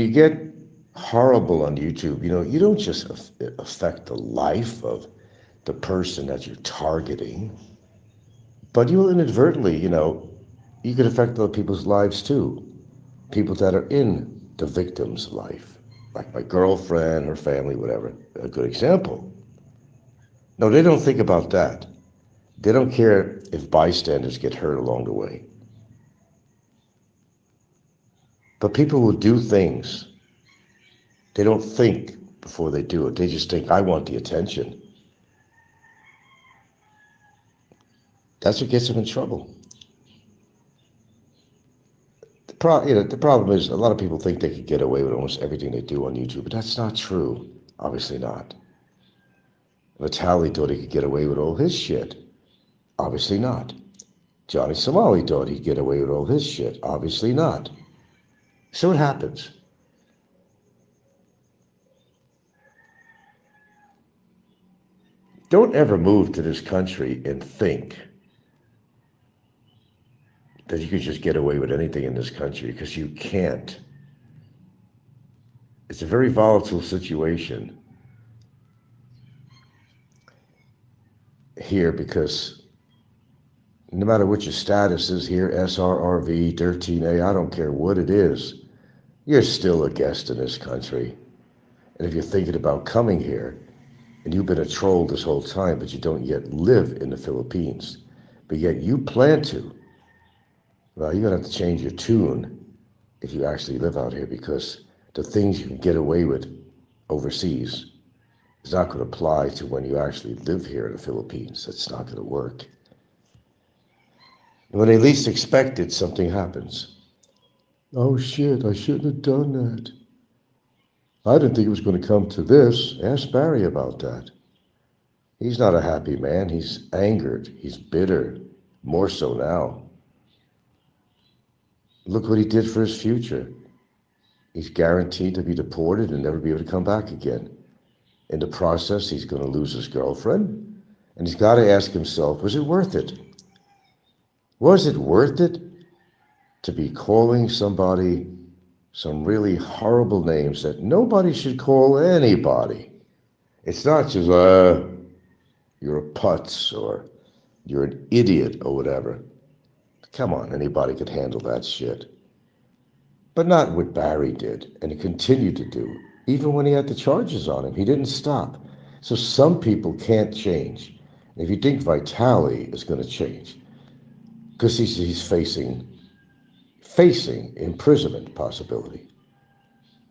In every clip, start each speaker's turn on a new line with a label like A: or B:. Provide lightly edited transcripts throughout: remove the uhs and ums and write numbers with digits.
A: you get horrible on YouTube, you don't just affect the life of the person that you're targeting, but you'll inadvertently, you could affect other people's lives too. People that are in the victim's life, like my girlfriend or family, whatever. A good example. No, they don't think about that. They don't care if bystanders get hurt along the way. But people will do things. They don't think before they do it. They just think, I want the attention. That's what gets them in trouble. The problem is a lot of people think they can get away with almost everything they do on YouTube, but that's not true. Obviously not. Vitaly thought he could get away with all his shit. Obviously not. Johnny Somali thought he'd get away with all his shit. Obviously not. So it happens. Don't ever move to this country and think that you could just get away with anything in this country, because you can't. It's a very volatile situation here, because no matter what your status is here, SRRV, 13A, I don't care what it is, you're still a guest in this country. And if you're thinking about coming here, and you've been a troll this whole time, but you don't yet live in the Philippines, but yet you plan to, well, you're going to have to change your tune if you actually live out here, because the things you can get away with overseas is not going to apply to when you actually live here in the Philippines. It's not going to work. And when they least expect it, something happens. Oh shit, I shouldn't have done that. I didn't think it was going to come to this. Ask Barry about that. He's not a happy man. He's angered. He's bitter. More so now. Look what he did for his future. He's guaranteed to be deported and never be able to come back again. In the process, he's going to lose his girlfriend. And he's got to ask himself, was it worth it? Was it worth it to be calling somebody some really horrible names that nobody should call anybody? It's not just, you're a putz or you're an idiot or whatever. Come on, anybody could handle that shit. But not what Barry did, and he continued to do. Even when he had the charges on him, he didn't stop. So some people can't change. And if you think Vitali is going to change, because he's facing imprisonment possibility.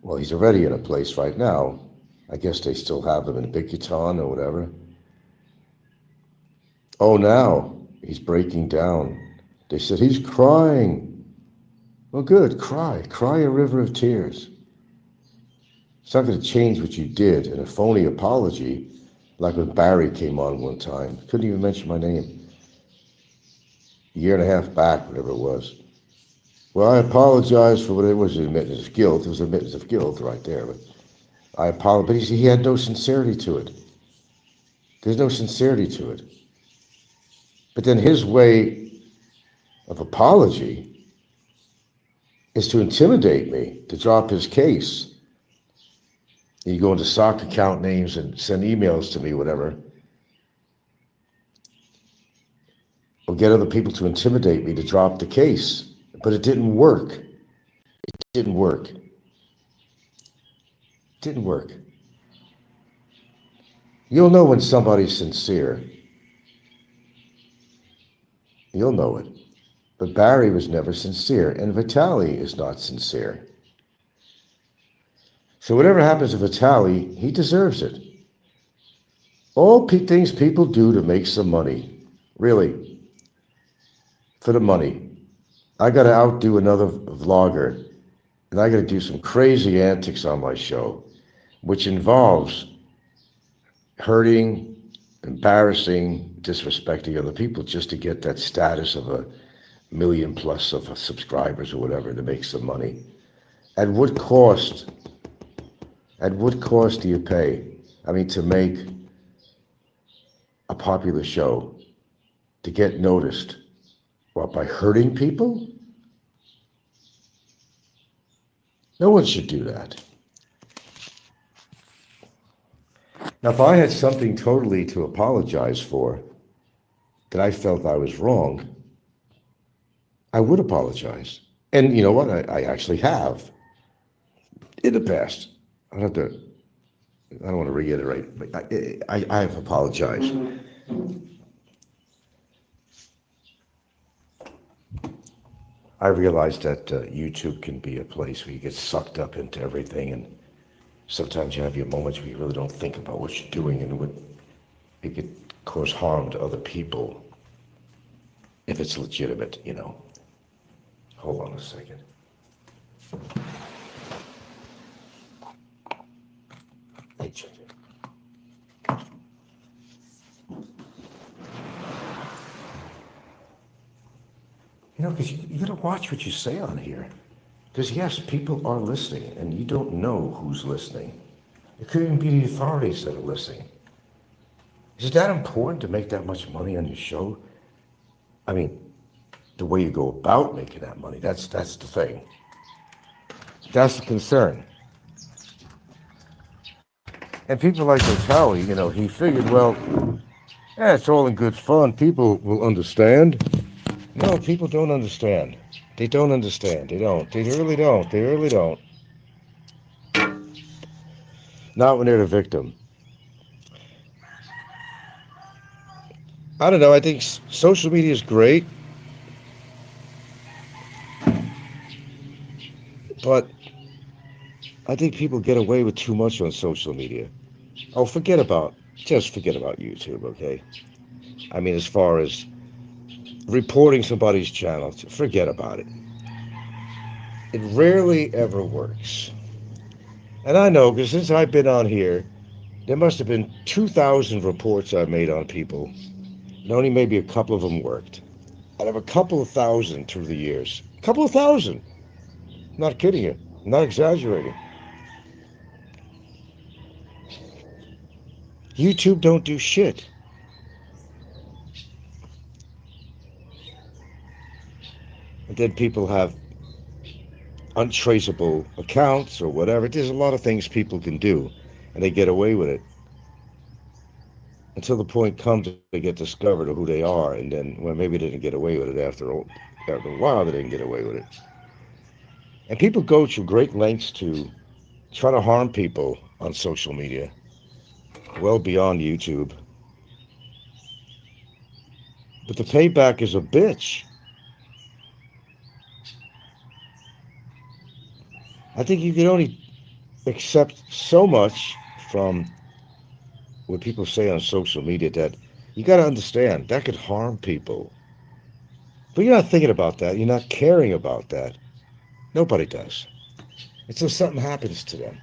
A: Well, he's already in a place right now. I guess they still have him in Bikitan or whatever. Oh, now he's breaking down. They said he's crying. Well, good, cry a river of tears. It's not going to change what you did in a phony apology, like when Barry came on one time. Couldn't even mention my name. A year and a half back, whatever it was. Well, I apologize for what it was, admittance of guilt. It was admittance of guilt right there. But I apologize. But he had no sincerity to it. There's no sincerity to it. But then his way of apology is to intimidate me, to drop his case. You go into sock account names and send emails to me, whatever. Or get other people to intimidate me to drop the case. But it didn't work. It didn't work. It didn't work. You'll know when somebody's sincere. You'll know it. But Barry was never sincere, and Vitali is not sincere. So whatever happens to Vitali, he deserves it. All things people do to make some money, really, for the money. I got to outdo another vlogger, and I got to do some crazy antics on my show, which involves hurting, embarrassing, disrespecting other people just to get that status of a million plus of subscribers or whatever to make some money. At what cost? At what cost do you pay? I mean, to make a popular show, to get noticed. What, by hurting people? No one should do that. Now, if I had something totally to apologize for that I felt I was wrong, I would apologize. And you know what? I actually have in the past. I don't want to reiterate, but I have apologized. I realize that YouTube can be a place where you get sucked up into everything, and sometimes you have your moments where you really don't think about what you're doing, and it could cause harm to other people if it's legitimate, you know. Hold on a second. Hey, check it. You know, because you got to watch what you say on here. Because, yes, people are listening, and you don't know who's listening. It could even be the authorities that are listening. Is it that important to make that much money on your show? I mean, the way you go about making that money, that's the thing. That's the concern. And people like O'Talley, you know, he figured, well, yeah, it's all in good fun. People will understand. No, people don't understand. They don't understand. They don't. They really don't. They really don't. Not when they're the victim. I don't know. I think social media is great, but I think people get away with too much on social media. Oh, just forget about YouTube, okay? I mean, as far as reporting somebody's channel, forget about it. It rarely ever works. And I know, because since I've been on here, there must have been 2,000 reports I made on people, and only maybe a couple of them worked. Out of a couple of thousand through the years. A couple of thousand. I'm not kidding you. I'm not exaggerating. YouTube don't do shit. And then people have untraceable accounts or whatever. There's a lot of things people can do, and they get away with it until the point comes they get discovered of who they are, and then, well, maybe they didn't get away with it after a while. They didn't get away with it. And people go to great lengths to try to harm people on social media, well beyond YouTube. But the payback is a bitch. I think you can only accept so much from what people say on social media that you got to understand that could harm people. But you're not thinking about that. You're not caring about that. Nobody does. Until something happens to them.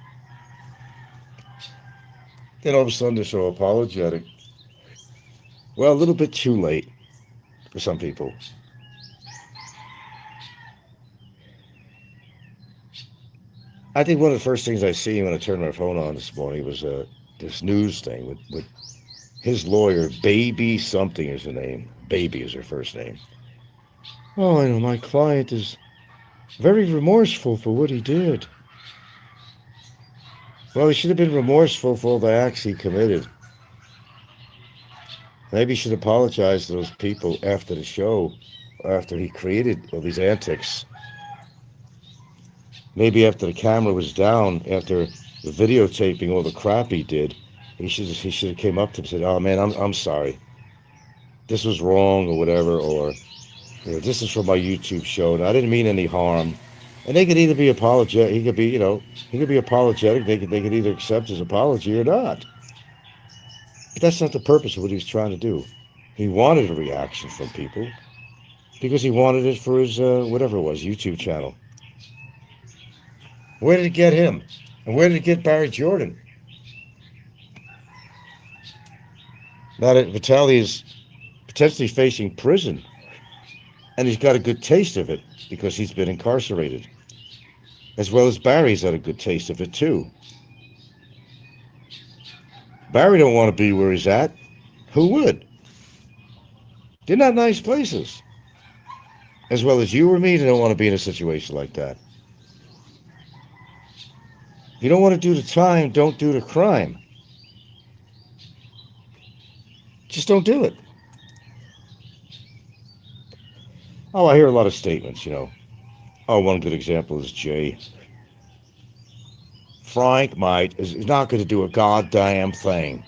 A: Then all of a sudden they're so apologetic. Well, a little bit too late for some people. I think one of the first things I see when I turned my phone on this morning was this news thing with his lawyer, Baby something is the name. Baby is her first name. Oh, I know my client is very remorseful for what he did. Well, he should have been remorseful for all the acts he committed. Maybe he should apologize to those people after the show, after he created all these antics. Maybe after the camera was down, after the videotaping all the crap he did, he should have came up to him and said, "Oh man, I'm sorry. This was wrong," or whatever, or "This is from my YouTube show, and I didn't mean any harm." And they could either be apologetic. He could be apologetic. They could either accept his apology or not. But that's not the purpose of what he was trying to do. He wanted a reaction from people because he wanted it for his whatever it was, YouTube channel. Where did it get him? And where did it get Barry Jordan? Now that Vitaly is potentially facing prison, and he's got a good taste of it because he's been incarcerated, as well as Barry's had a good taste of it too. Barry don't want to be where he's at. Who would? They're not nice places. As well as you or me, they don't want to be in a situation like that. If you don't want to do the time, don't do the crime. Just don't do it. Oh, I hear a lot of statements, Oh, one good example is Jay. Frank is not going to do a goddamn thing.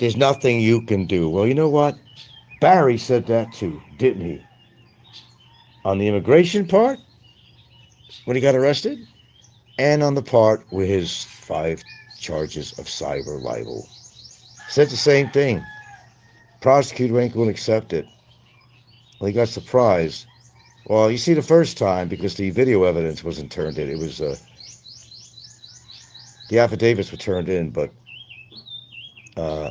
A: There's nothing you can do. Well, you know what? Barry said that too, didn't he? On the immigration part, when he got arrested, and on the part with his 5 charges of cyber libel. Said the same thing. Prosecutor ain't going to accept it. Well, he got surprised. Well, you see, the first time, because the video evidence wasn't turned in, it was the affidavits were turned in, but uh,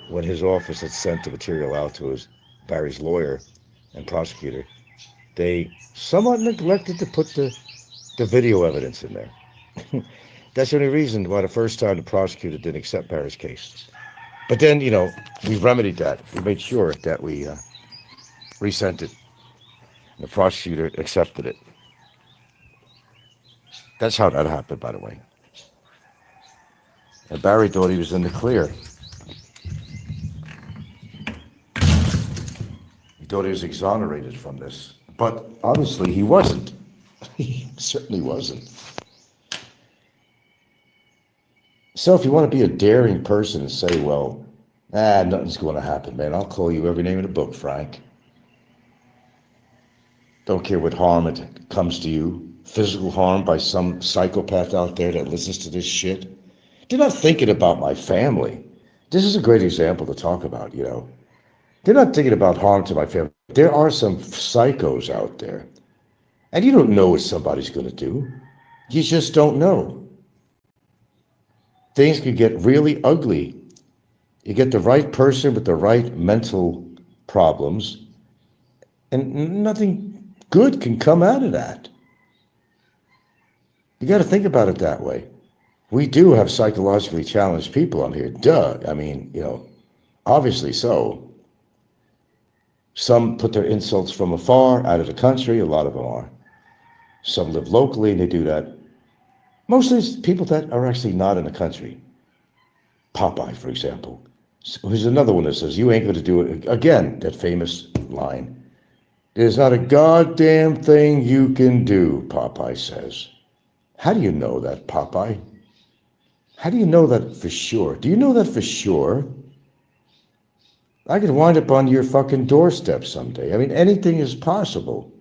A: when his office had sent the material out to Barry's lawyer and prosecutor, they somewhat neglected to put the video evidence in there. That's the only reason why the first time the prosecutor didn't accept Barry's case. But then, we remedied that. We made sure that we resent it. The prosecutor accepted it. That's how that happened, by the way. And Barry thought he was in the clear. He thought he was exonerated from this. But obviously he wasn't. He certainly wasn't. So if you want to be a daring person and say, well, nothing's going to happen, man. I'll call you every name in the book, Frank. Don't care what harm it comes to you. Physical harm by some psychopath out there that listens to this shit. They're not thinking about my family. This is a great example to talk about, They're not thinking about harm to my family. There are some psychos out there. And you don't know what somebody's going to do. You just don't know. Things could get really ugly. You get the right person with the right mental problems, and nothing good can come out of that. You got to think about it that way. We do have psychologically challenged people on here. Duh. I mean, obviously so. Some put their insults from afar, out of the country. A lot of them are. Some live locally, and they do that. Mostly it's people that are actually not in the country. Popeye, for example. Here's another one that says, you ain't going to do it. Again, that famous line. There's not a goddamn thing you can do, Popeye says. How do you know that, Popeye? How do you know that for sure? Do you know that for sure? I could wind up on your fucking doorstep someday. I mean, anything is possible.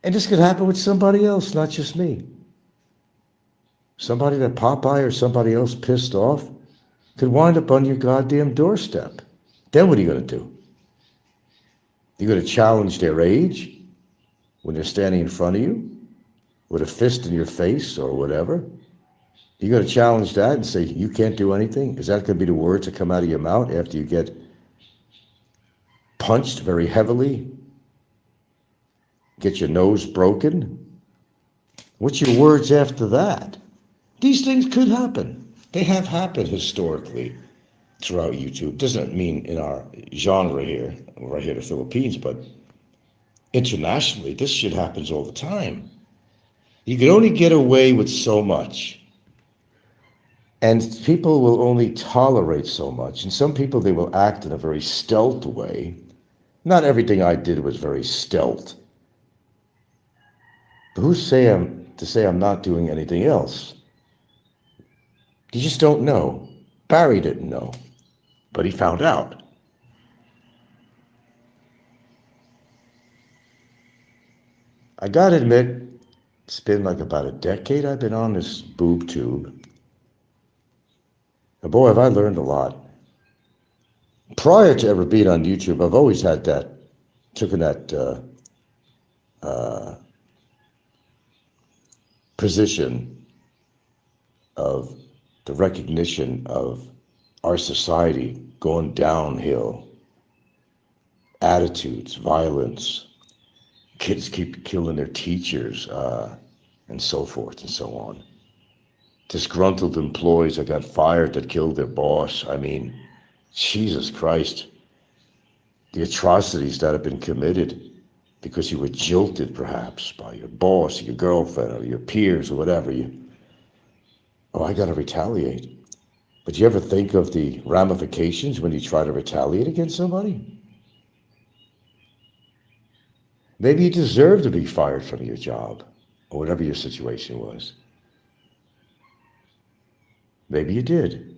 A: And this could happen with somebody else, not just me. Somebody that Popeye or somebody else pissed off could wind up on your goddamn doorstep. Then what are you going to do? You're going to challenge their age when they're standing in front of you with a fist in your face or whatever? You're going to challenge that and say, you can't do anything? Is that going to be the words that come out of your mouth after you get punched very heavily? Get your nose broken? What's your words after that? These things could happen. They have happened historically throughout YouTube. Doesn't mean in our genre here, right here in the Philippines, but internationally, this shit happens all the time. You can only get away with so much. And people will only tolerate so much. And some people, they will act in a very stealth way. Not everything I did was very stealth. But who's to say I'm not doing anything else? You just don't know. Barry didn't know, but he found out. I gotta admit, it's been like about a decade I've been on this boob tube. And boy, have I learned a lot. Prior to ever being on YouTube, I've always had taken that position of the recognition of our society going downhill. Attitudes, violence, kids keep killing their teachers, and so forth and so on. Disgruntled employees that got fired that killed their boss. I mean, Jesus Christ. The atrocities that have been committed because you were jilted perhaps by your boss, your girlfriend, or your peers, or whatever. Oh, I got to retaliate. But you ever think of the ramifications when you try to retaliate against somebody? Maybe you deserve to be fired from your job or whatever your situation was. Maybe you did.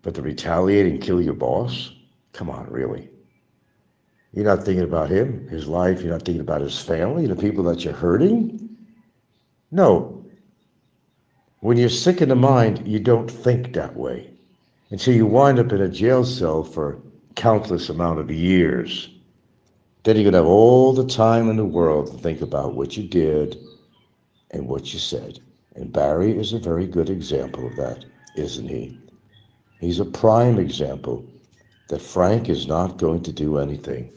A: But to retaliate and kill your boss? Come on, really? You're not thinking about him, his life. You're not thinking about his family, the people that you're hurting? No. When you're sick in the mind, you don't think that way. And so you wind up in a jail cell for countless amount of years. Then you're going to have all the time in the world to think about what you did and what you said. And Barry is a very good example of that, isn't he? He's a prime example that Frank is not going to do anything.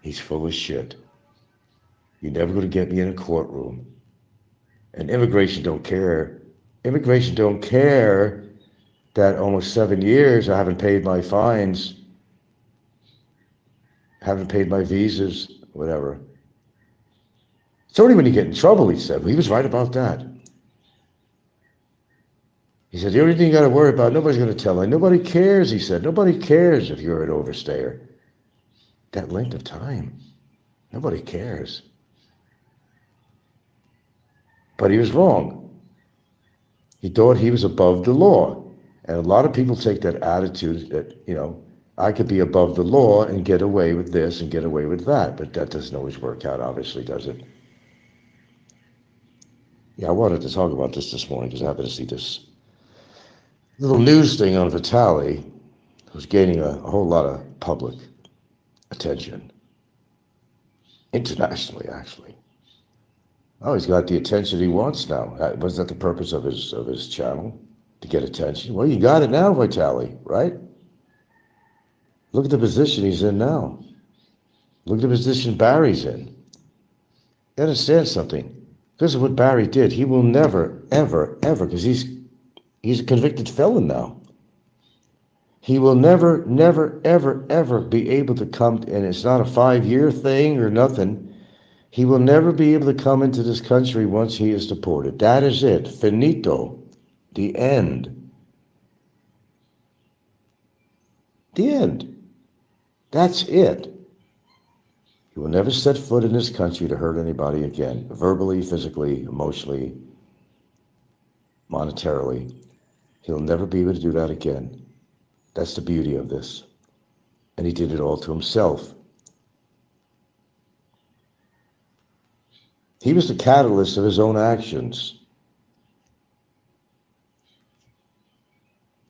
A: He's full of shit. You're never going to get me in a courtroom. And immigration don't care. Immigration don't care that almost 7 years I haven't paid my fines, haven't paid my visas, whatever. It's only when you get in trouble, he said. Well, he was right about that. He said, the only thing you got to worry about, nobody's going to tell you. Nobody cares, he said. Nobody cares if you're an overstayer. That length of time. Nobody cares. But he was wrong. He thought he was above the law. And a lot of people take that attitude that, I could be above the law and get away with this and get away with that. But that doesn't always work out, obviously, does it? Yeah, I wanted to talk about this morning because I happened to see this little news thing on Vitaly, who's gaining a whole lot of public attention. Internationally, actually. Oh, he's got the attention he wants now. Wasn't that the purpose of his channel? To get attention? Well, you got it now, Vitaly, right? Look at the position he's in now. Look at the position Barry's in. You understand something? Because of what Barry did, he will never, ever, ever, because he's a convicted felon now. He will never, never, ever, ever be able to come, and it's not a 5-year thing or nothing. He will never be able to come into this country once he is deported. That is it. Finito. The end. The end. That's it. He will never set foot in this country to hurt anybody again, verbally, physically, emotionally, monetarily. He'll never be able to do that again. That's the beauty of this. And he did it all to himself. He was the catalyst of his own actions.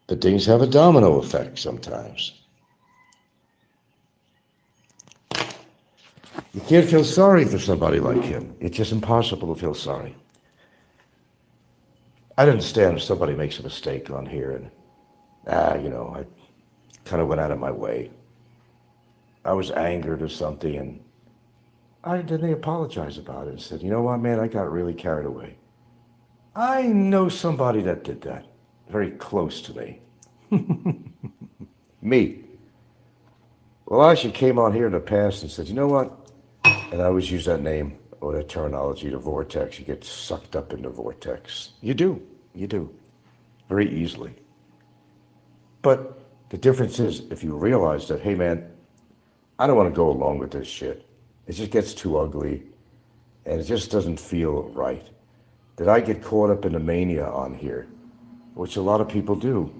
A: But things have a domino effect sometimes. You can't feel sorry for somebody like him. It's just impossible to feel sorry. I understand if somebody makes a mistake on here and, I kind of went out of my way. I was angered or something, and then they apologized about it and said, you know what, man, I got really carried away. I know somebody that did that, very close to me. Me. Well, I actually came on here in the past and said, you know what? And I always use that name or that terminology, the vortex. You get sucked up in the vortex. You do. Very easily. But the difference is, if you realize that, hey man, I don't want to go along with this shit. It just gets too ugly and it just doesn't feel right. That I get caught up in the mania on here, which a lot of people do.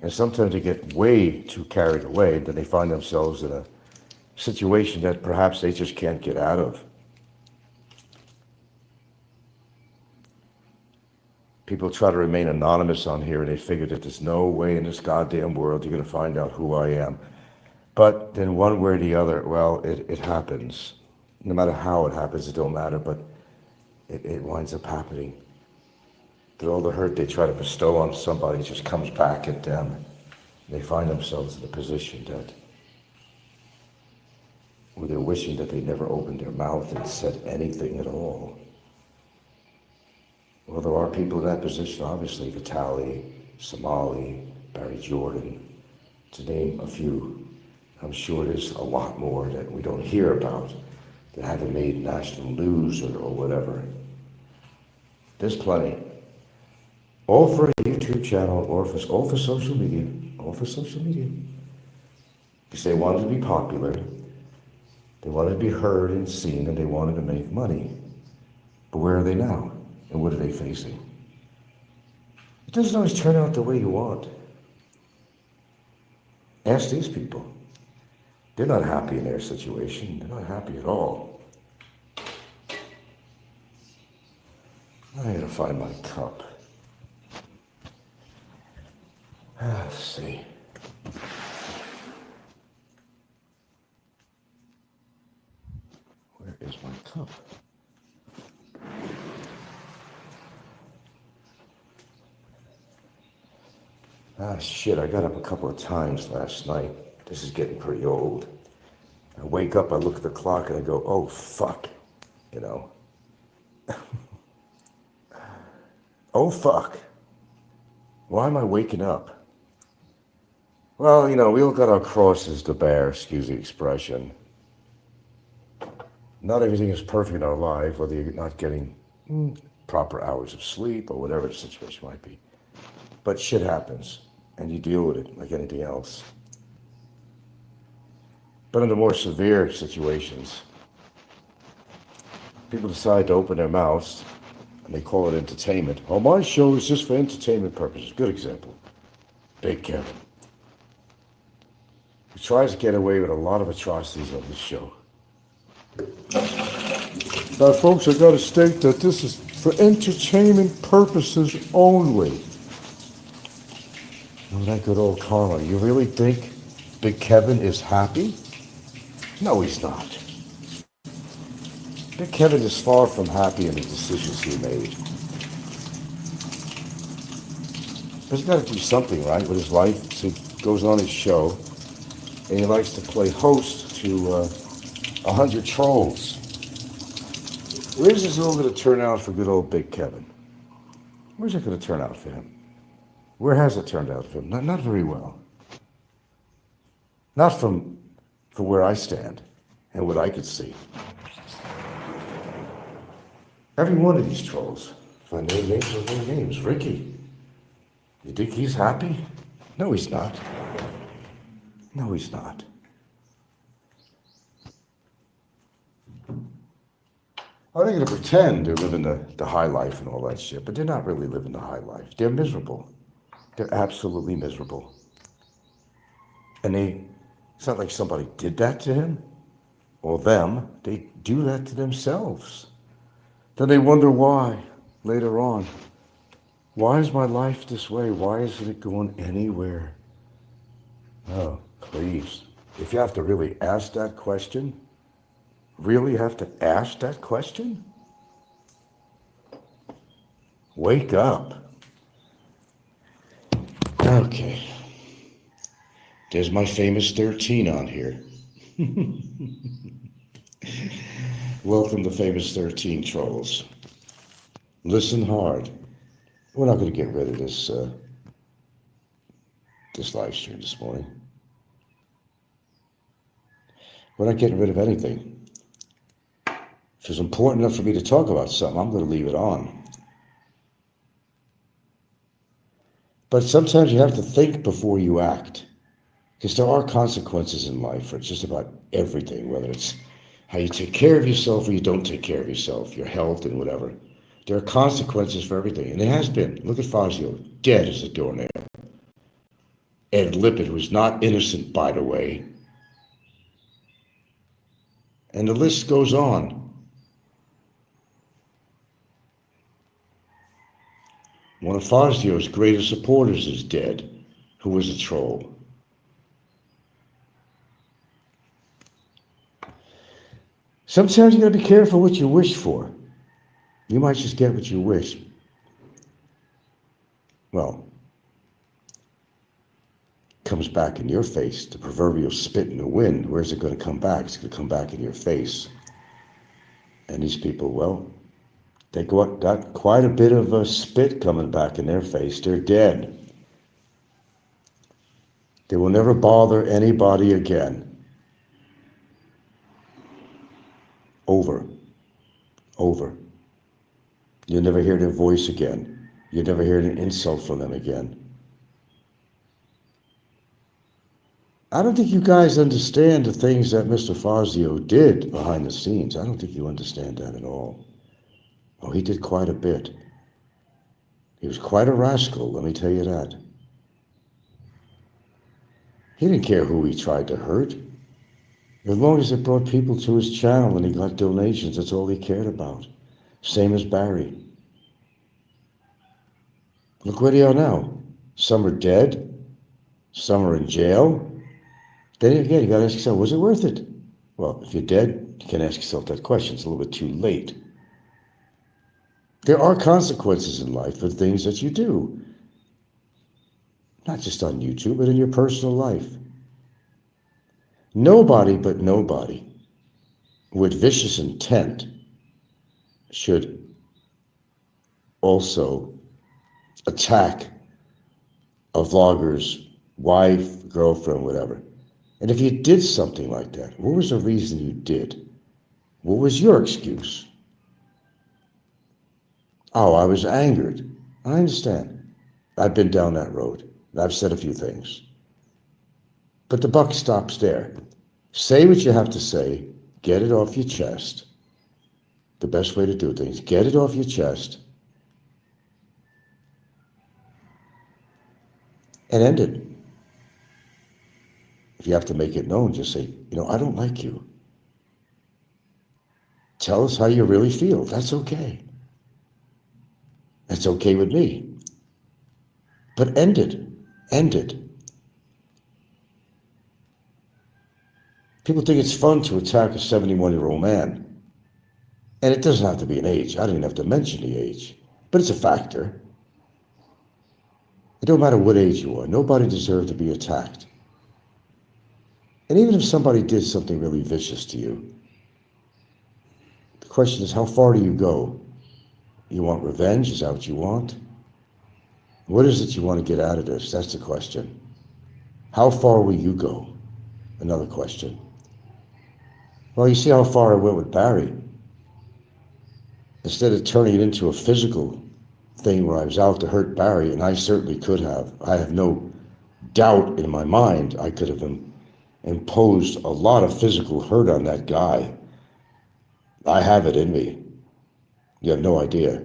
A: And sometimes they get way too carried away, then they find themselves in a situation that perhaps they just can't get out of. People try to remain anonymous on here and they figure that there's no way in this goddamn world you're going to find out who I am. But then one way or the other, well, it happens. No matter how it happens, it don't matter, but it winds up happening. That all the hurt they try to bestow on somebody just comes back at them. They find themselves in a position where they're wishing that they never opened their mouth and said anything at all. Well, there are people in that position, obviously, Vitaly, Somali, Barry Jordan, to name a few. I'm sure there's a lot more that we don't hear about, that haven't made national news or whatever. There's plenty. All for a YouTube channel, all for social media, all for social media. Because they wanted to be popular, they wanted to be heard and seen, and they wanted to make money. But where are they now? And what are they facing? It doesn't always turn out the way you want. Ask these people. They're not happy in their situation. They're not happy at all. I gotta find my cup. Let's see. Where is my cup? Shit, I got up a couple of times last night. This is getting pretty old. I wake up, I look at the clock, and I go, oh, fuck. You know. Oh, fuck. Why am I waking up? Well, you know, we all got our crosses to bear, excuse the expression. Not everything is perfect in our life, whether you're not getting proper hours of sleep or whatever the situation might be. But shit happens, and you deal with it like anything else. But in the more severe situations, people decide to open their mouths, and they call it entertainment. Oh, my show is just for entertainment purposes. Good example. Big Kevin. He tries to get away with a lot of atrocities on this show. Now, folks, I got to state that this is for entertainment purposes only. Oh, that good old karma. You really think Big Kevin is happy? No, he's not. Big Kevin is far from happy in the decisions he made. But he's got to do something, right, with his life. So he goes on his show, and he likes to play host to 100 trolls. Where's this all going to turn out for good old Big Kevin? Where's it going to turn out for him? Where has it turned out for him? Not very well. Not from where I stand and what I could see. Every one of these trolls, if I name names or no names, Ricky, you think he's happy? No, he's not. No, he's not. They're going to pretend they're living the high life and all that shit, but they're not really living the high life. They're miserable. They're absolutely miserable. And it's not like somebody did that to him or them. They do that to themselves. Then they wonder why later on. Why is my life this way? Why isn't it going anywhere? Oh, please. If you have to really ask that question, really have to ask that question? Wake up. Okay. There's my famous 13 on here. Welcome to Famous 13 Trolls. Listen hard. We're not going to get rid of this live stream this morning. We're not getting rid of anything. If it's important enough for me to talk about something, I'm going to leave it on. But sometimes you have to think before you act. Because there are consequences in life for just about everything, whether it's how you take care of yourself or you don't take care of yourself, your health and whatever. There are consequences for everything. And there has been. Look at Fazio, dead as a doornail. Ed Lippert, who's not innocent, by the way. And the list goes on. One of Fazio's greatest supporters is dead, who was a troll. Sometimes you gotta be careful what you wish for. You might just get what you wish. Well, comes back in your face, the proverbial spit in the wind. Where's it going to come back? It's going to come back in your face. And these people, well, they got quite a bit of a spit coming back in their face. They're dead. They will never bother anybody again. Over. You'll never hear their voice again. You'd never hear an insult from them again. I don't think you guys understand the things that Mr. Fazio did behind the scenes. I don't think you understand that at all. Oh, he did quite a bit. He was quite a rascal, let me tell you that. He didn't care who he tried to hurt. As long as it brought people to his channel and he got donations, that's all he cared about. Same as Barry. Look where they are now. Some are dead. Some are in jail. Then again, you got to ask yourself, was it worth it? Well, if you're dead, you can ask yourself that question. It's a little bit too late. There are consequences in life for things that you do. Not just on YouTube, but in your personal life. Nobody but nobody with vicious intent should also attack a vlogger's wife, girlfriend, whatever. And if you did something like that, what was the reason you did? What was your excuse? Oh, I was angered. I understand. I've been down that road. I've said a few things. But the buck stops there. Say what you have to say. Get it off your chest. The best way to do things. Get it off your chest. And end it. If you have to make it known, just say, I don't like you. Tell us how you really feel. That's okay. That's okay with me. But end it. End it. People think it's fun to attack a 71-year-old man. And it doesn't have to be an age. I didn't have to mention the age. But it's a factor. It don't matter what age you are. Nobody deserves to be attacked. And even if somebody did something really vicious to you, the question is, how far do you go? You want revenge? Is that what you want? What is it you want to get out of this? That's the question. How far will you go? Another question. Well, you see how far I went with Barry. Instead of turning it into a physical thing where I was out to hurt Barry, and I certainly could have. I have no doubt in my mind I could have imposed a lot of physical hurt on that guy. I have it in me. You have no idea.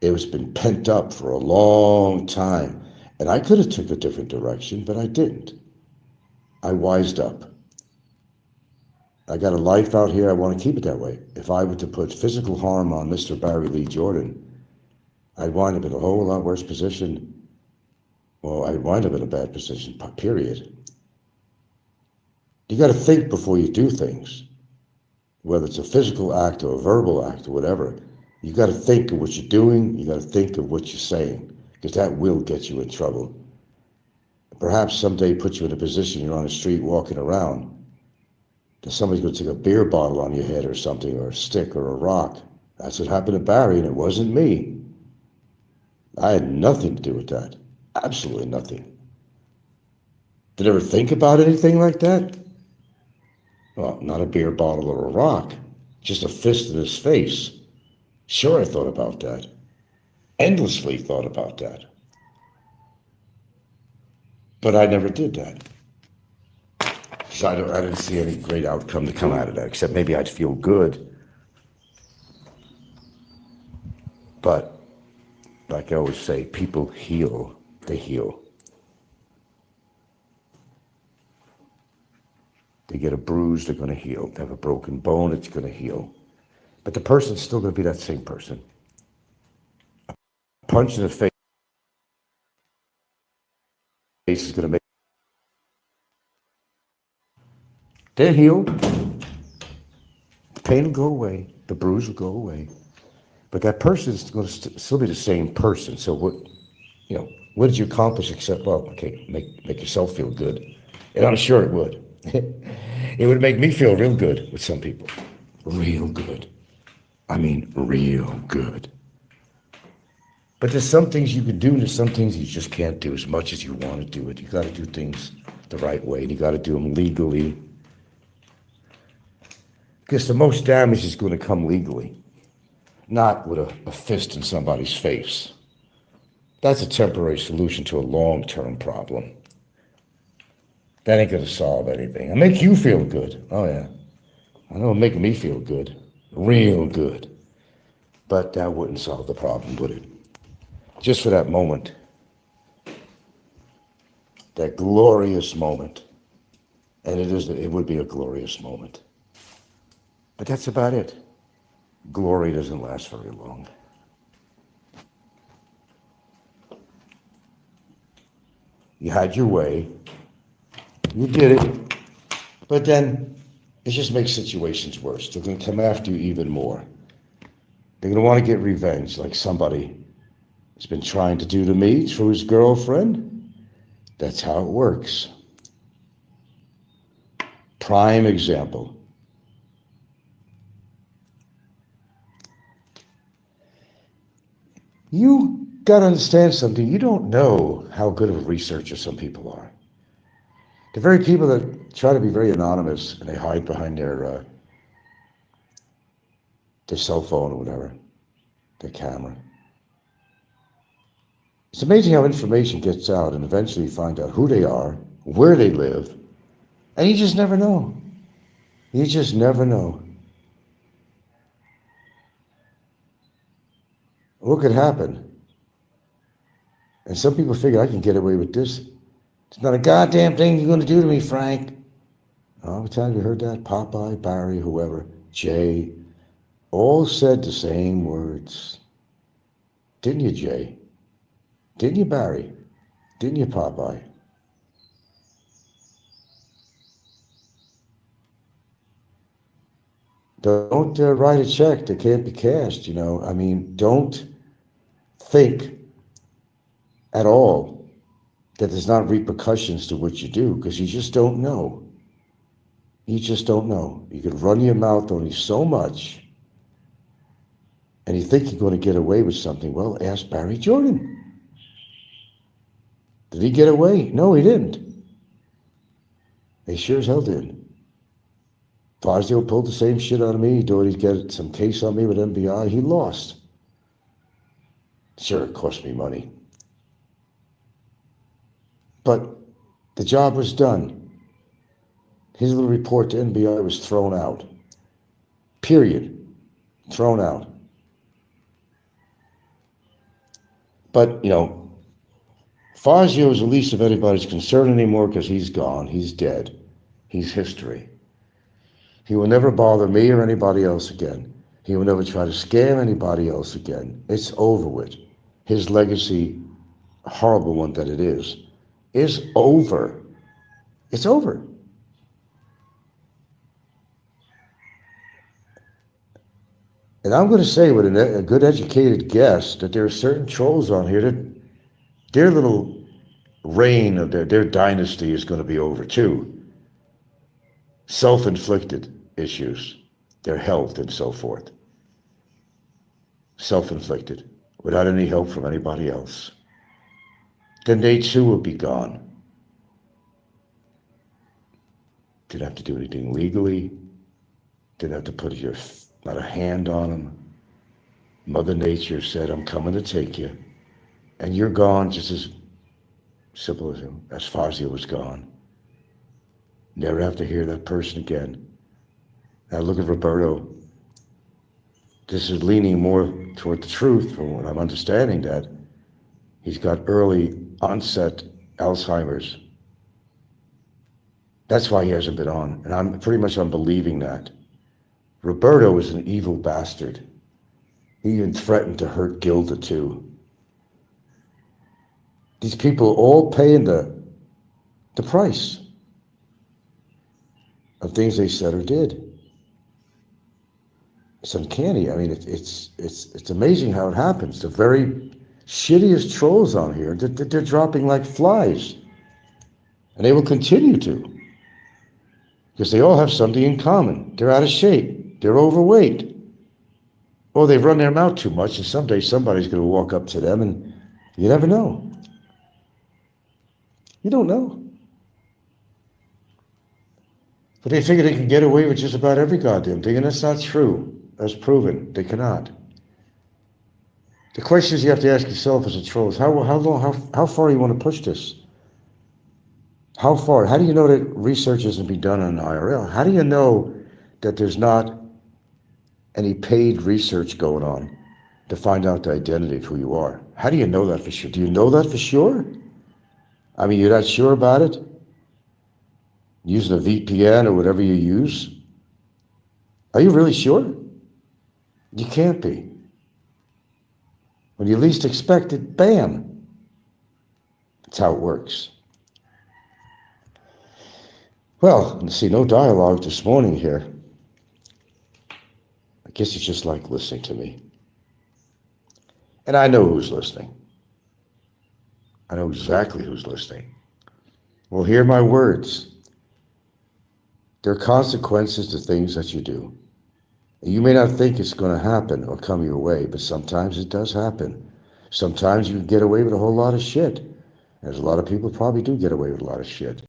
A: It was been pent up for a long time. And I could have took a different direction, but I didn't. I wised up. I got a life out here. I want to keep it that way. If I were to put physical harm on Mr. Barry Lee Jordan, I'd wind up in a whole lot worse position. Well, I'd wind up in a bad position, period. You got to think before you do things. Whether it's a physical act or a verbal act or whatever, you got to think of what you're doing. You got to think of what you're saying, because that will get you in trouble. Perhaps someday put you in a position you're on the street walking around, that somebody's going to take a beer bottle on your head or something, or a stick or a rock. That's what happened to Barry, and it wasn't me. I had nothing to do with that. Absolutely nothing. Did I ever think about anything like that? Well, not a beer bottle or a rock, just a fist in his face. Sure, I thought about that. Endlessly thought about that. But I never did that. So I didn't see any great outcome to come out of that, except maybe I'd feel good. But, like I always say, people heal. They heal. They get a bruise, they're going to heal. They have a broken bone, it's going to heal. But the person's still going to be that same person. A punch in the face is going to make... They'll heal. The pain will go away. The bruise will go away. But that person is going to still be the same person. So what did you accomplish except, well, okay, make yourself feel good. And I'm sure it would. It would make me feel real good with some people. Real good. I mean, real good. But there's some things you can do, and there's some things you just can't do as much as you want to do it. You got to do things the right way, and you got to do them legally. Because the most damage is going to come legally, not with a fist in somebody's face. That's a temporary solution to a long-term problem. That ain't going to solve anything. It'll make you feel good. Oh, yeah. I know it'll make me feel good. Real good. But that wouldn't solve the problem, would it? Just for that moment. That glorious moment. And it would be a glorious moment. But that's about it. Glory doesn't last very long. You had your way. You did it. But then it just makes situations worse. They're going to come after you even more. They're going to want to get revenge, like somebody has been trying to do to me through his girlfriend. That's how it works. Prime example. You got to understand something. You don't know how good of a researcher some people are. The very people that try to be very anonymous and they hide behind their cell phone or whatever, their camera. It's amazing how information gets out and eventually you find out who they are, where they live, and you just never know. You just never know. What could happen? And some people figure, I can get away with this. It's not a goddamn thing you're going to do to me, Frank. Oh, every time you heard that, Popeye, Barry, whoever, Jay, all said the same words. Didn't you, Jay? Didn't you, Barry? Didn't you, Popeye? Don't write a check that can't be cashed, you know. I mean, don't think at all that there's not repercussions to what you do, because you just don't know. You just don't know. You can run your mouth only so much, and you think you're going to get away with something. Well, ask Barry Jordan. Did he get away? No, he didn't. He sure as hell did. Fazio pulled the same shit out of me. He thought he'd get some case on me with MBI. He lost. Sure, it cost me money. But the job was done. His little report to NBI was thrown out. Period. Thrown out. But, you know, Fazio is the least of anybody's concern anymore because he's gone. He's dead. He's history. He will never bother me or anybody else again. He will never try to scam anybody else again. It's over with. His legacy, horrible one that it is over. It's over. And I'm going to say with a good educated guess that there are certain trolls on here that their little reign of their dynasty is going to be over too. Self-inflicted issues, their health and so forth. Self-inflicted, without any help from anybody else. Then they too will be gone. Didn't have to do anything legally. Didn't have to put not a hand on them. Mother Nature said, I'm coming to take you. And you're gone just as simple as Fazio was gone. Never have to hear that person again. Now look at Roberto. This is leaning more toward the truth from what I'm understanding, that he's got early onset Alzheimer's. That's why he hasn't been on. And I'm believing that. Roberto is an evil bastard. He even threatened to hurt Gilda too. These people are all paying the price of things they said or did. It's uncanny. I mean, it's amazing how it happens. The very shittiest trolls on here, they're dropping like flies. And they will continue to. Because they all have something in common. They're out of shape. They're overweight. Or they've run their mouth too much, and someday somebody's going to walk up to them, and you never know. You don't know. But they figure they can get away with just about every goddamn thing, and that's not true. That's proven. They cannot. The questions you have to ask yourself as a troll is how far you want to push this? How far? How do you know that research isn't being done on IRL? How do you know that there's not any paid research going on to find out the identity of who you are? How do you know that for sure? Do you know that for sure? I mean, you're not sure about it? Using a VPN or whatever you use? Are you really sure? You can't be. When you least expect it, bam. That's how it works. Well, let's see, no dialogue this morning here. I guess it's just like listening to me. And I know who's listening. I know exactly who's listening. Well, hear my words. There are consequences to things that you do. You may not think it's going to happen or come your way, but sometimes it does happen. Sometimes you get away with a whole lot of shit. There's a lot of people probably do get away with a lot of shit.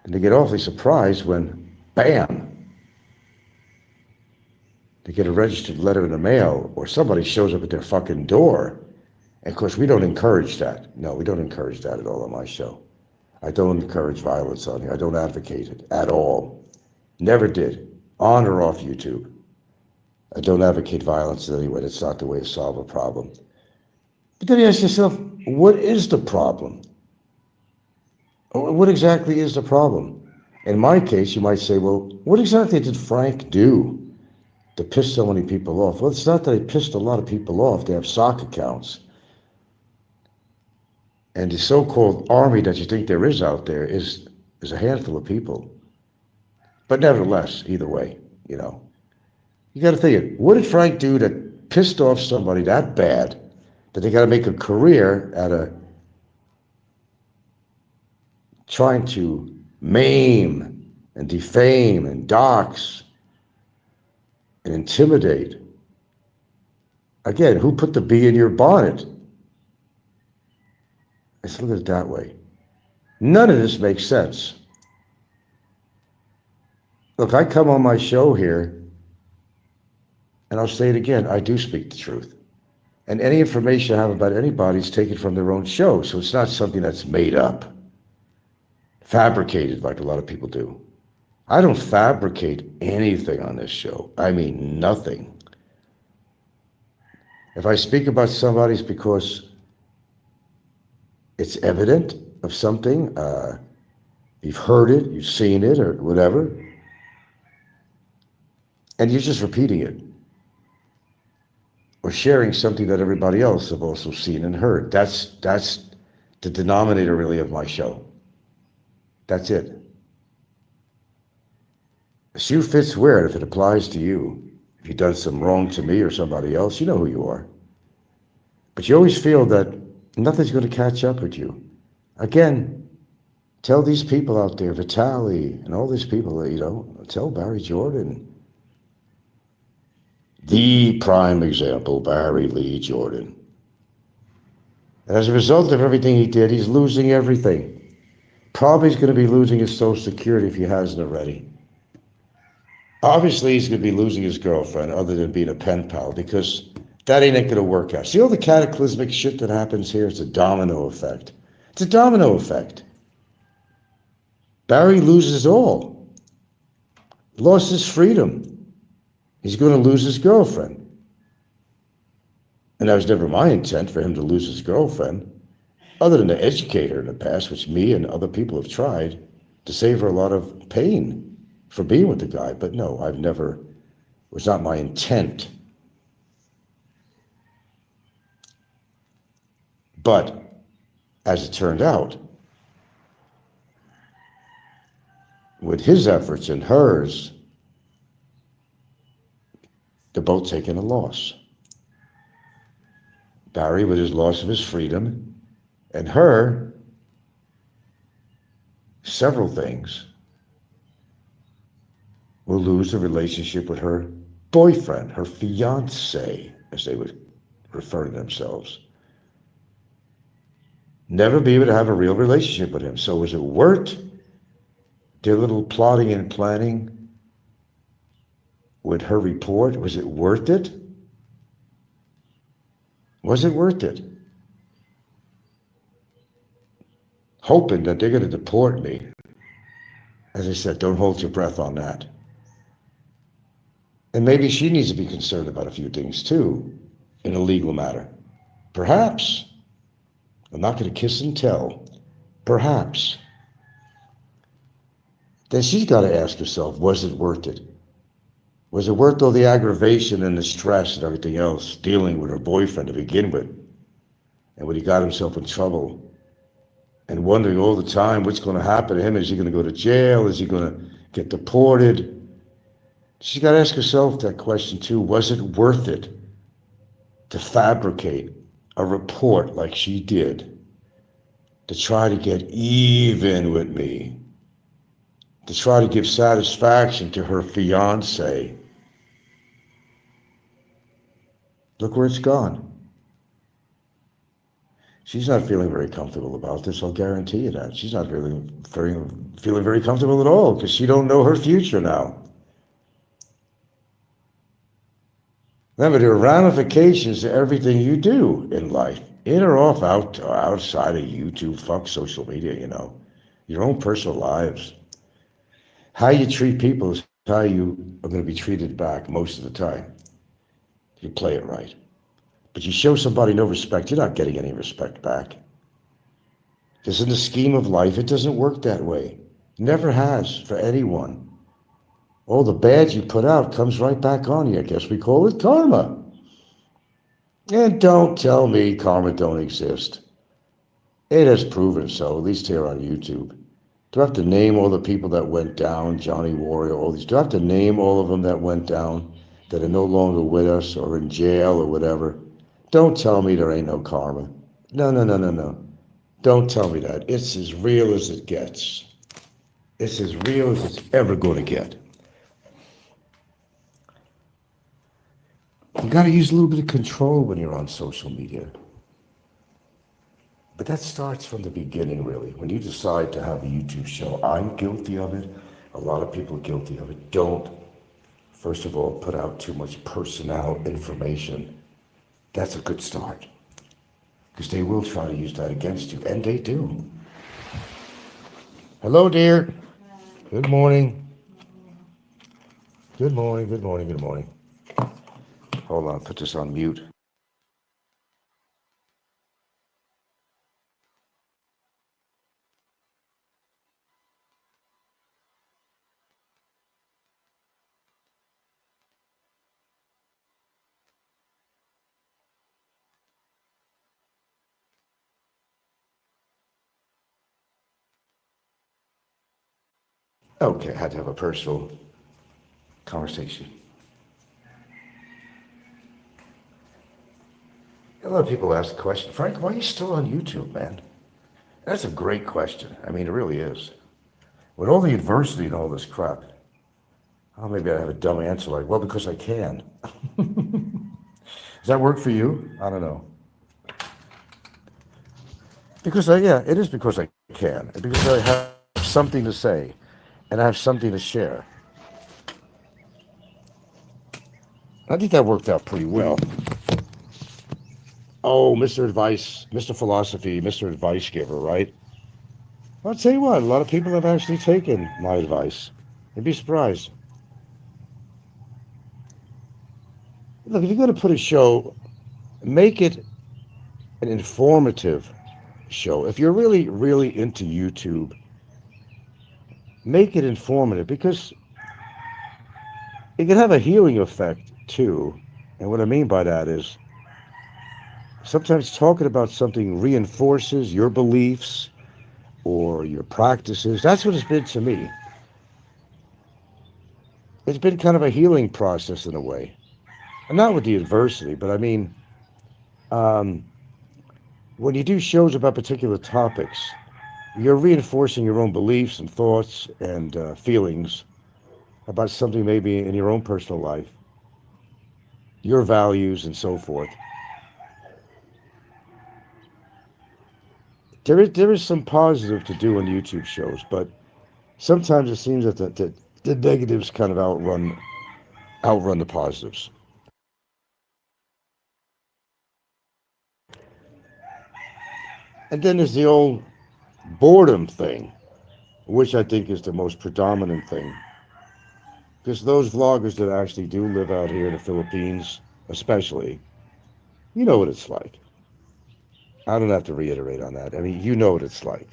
A: And they get awfully surprised when, bam, they get a registered letter in the mail or somebody shows up at their fucking door. And of course, we don't encourage that. No, we don't encourage that at all on my show. I don't encourage violence on here. I don't advocate it at all. Never did. On or off YouTube. I don't advocate violence in any way. That's not the way to solve a problem. But then you ask yourself, what is the problem? What exactly is the problem? In my case, you might say, well, what exactly did Frank do to piss so many people off? Well, it's not that he pissed a lot of people off. They have sock accounts. And the so-called army that you think there is out there is a handful of people. But nevertheless, either way, you know. You got to think, what did Frank do that pissed off somebody that bad that they got to make a career out of trying to maim and defame and dox and intimidate? Again, who put the bee in your bonnet? Let's look at it that way. None of this makes sense. Look, I come on my show here, and I'll say it again, I do speak the truth. And any information I have about anybody is taken from their own show, so it's not something that's made up, fabricated like a lot of people do. I don't fabricate anything on this show. I mean, nothing. If I speak about somebody, it's because it's evident of something. You've heard it, you've seen it, or whatever. And you're just repeating it. Or sharing something that everybody else have also seen and heard. That's the denominator, really, of my show. That's it. The shoe fits where, if it applies to you. If you've done some wrong to me or somebody else, you know who you are. But you always feel that nothing's going to catch up with you. Again, tell these people out there, Vitali and all these people, you know, tell Barry Jordan. The prime example, Barry Lee Jordan. And as a result of everything he did, he's losing everything. Probably he's going to be losing his Social Security if he hasn't already. Obviously, he's going to be losing his girlfriend, other than being a pen pal, because that ain't going to work out. See all the cataclysmic shit that happens here? It's a domino effect. It's a domino effect. Barry loses all. Lost his freedom. He's going to lose his girlfriend. And that was never my intent for him to lose his girlfriend, other than to educate her in the past, which me and other people have tried to save her a lot of pain for being with the guy. But no, it was not my intent. But as it turned out, with his efforts and hers, they're both taking a loss. Barry with his loss of his freedom, and her, several things, will lose the relationship with her boyfriend, her fiancé, as they would refer to themselves. Never be able to have a real relationship with him. So was it worth their little plotting and planning with her report? Was it worth it? Was it worth it? Hoping that they're going to deport me. As I said, don't hold your breath on that. And maybe she needs to be concerned about a few things too, in a legal matter. Perhaps. I'm not going to kiss and tell. Perhaps. Then she's got to ask herself, was it worth it? Was it worth all the aggravation and the stress and everything else dealing with her boyfriend to begin with? And when he got himself in trouble and wondering all the time what's going to happen to him. Is he going to go to jail? Is he going to get deported? She's got to ask herself that question too. Was it worth it to fabricate a report like she did to try to get even with me, to try to give satisfaction to her fiance? Look where it's gone. She's not feeling very comfortable about this, I'll guarantee you that. She's not feeling very comfortable at all because she don't know her future now. Remember, there are ramifications to everything you do in life, in or outside of YouTube, fuck social media, your own personal lives. How you treat people is how you are going to be treated back most of the time. If you play it right. But you show somebody no respect, you're not getting any respect back. Because in the scheme of life, it doesn't work that way. Never has for anyone. All the bad you put out comes right back on you. I guess we call it karma. And don't tell me karma don't exist. It has proven so, at least here on YouTube. Do I have to name all the people that went down, Johnny Warrior, all these? Do I have to name all of them that went down, that are no longer with us or in jail or whatever? Don't tell me there ain't no karma. No. Don't tell me that. It's as real as it gets. It's as real as it's ever going to get. You got to use a little bit of control when you're on social media. But that starts from the beginning, really. When you decide to have a YouTube show, I'm guilty of it. A lot of people are guilty of it. Don't, first of all, put out too much personnel information. That's a good start. Because they will try to use that against you, and they do. Hello, dear. Good morning. Good morning. Hold on, put this on mute. Okay, I had to have a personal conversation. A lot of people ask the question, Frank, why are you still on YouTube, man? That's a great question. I mean, it really is. With all the adversity and all this crap, maybe I have a dumb answer like, well, because I can. Does that work for you? I don't know. Because it is because I can. Because I have something to say, and I have something to share. I think that worked out pretty well. Oh, Mr. Advice, Mr. Philosophy, Mr. Advice Giver, right? I'll tell you what, a lot of people have actually taken my advice. You'd be surprised. Look, if you're going to put a show, make it an informative show. If you're really, really into YouTube, make it informative because it can have a healing effect too. And what I mean by that is sometimes talking about something reinforces your beliefs or your practices. That's what it's been to me. It's been kind of a healing process in a way. And not with the adversity, but I mean, when you do shows about particular topics, you're reinforcing your own beliefs and thoughts and feelings about something maybe in your own personal life, your values and so forth. There is some positive to do on YouTube shows, but sometimes it seems that the negatives kind of outrun the positives. And then there's the old boredom thing, which I think is the most predominant thing. Because those vloggers that actually do live out here in the Philippines, especially, you know what it's like. I don't have to reiterate on that. I mean, you know what it's like.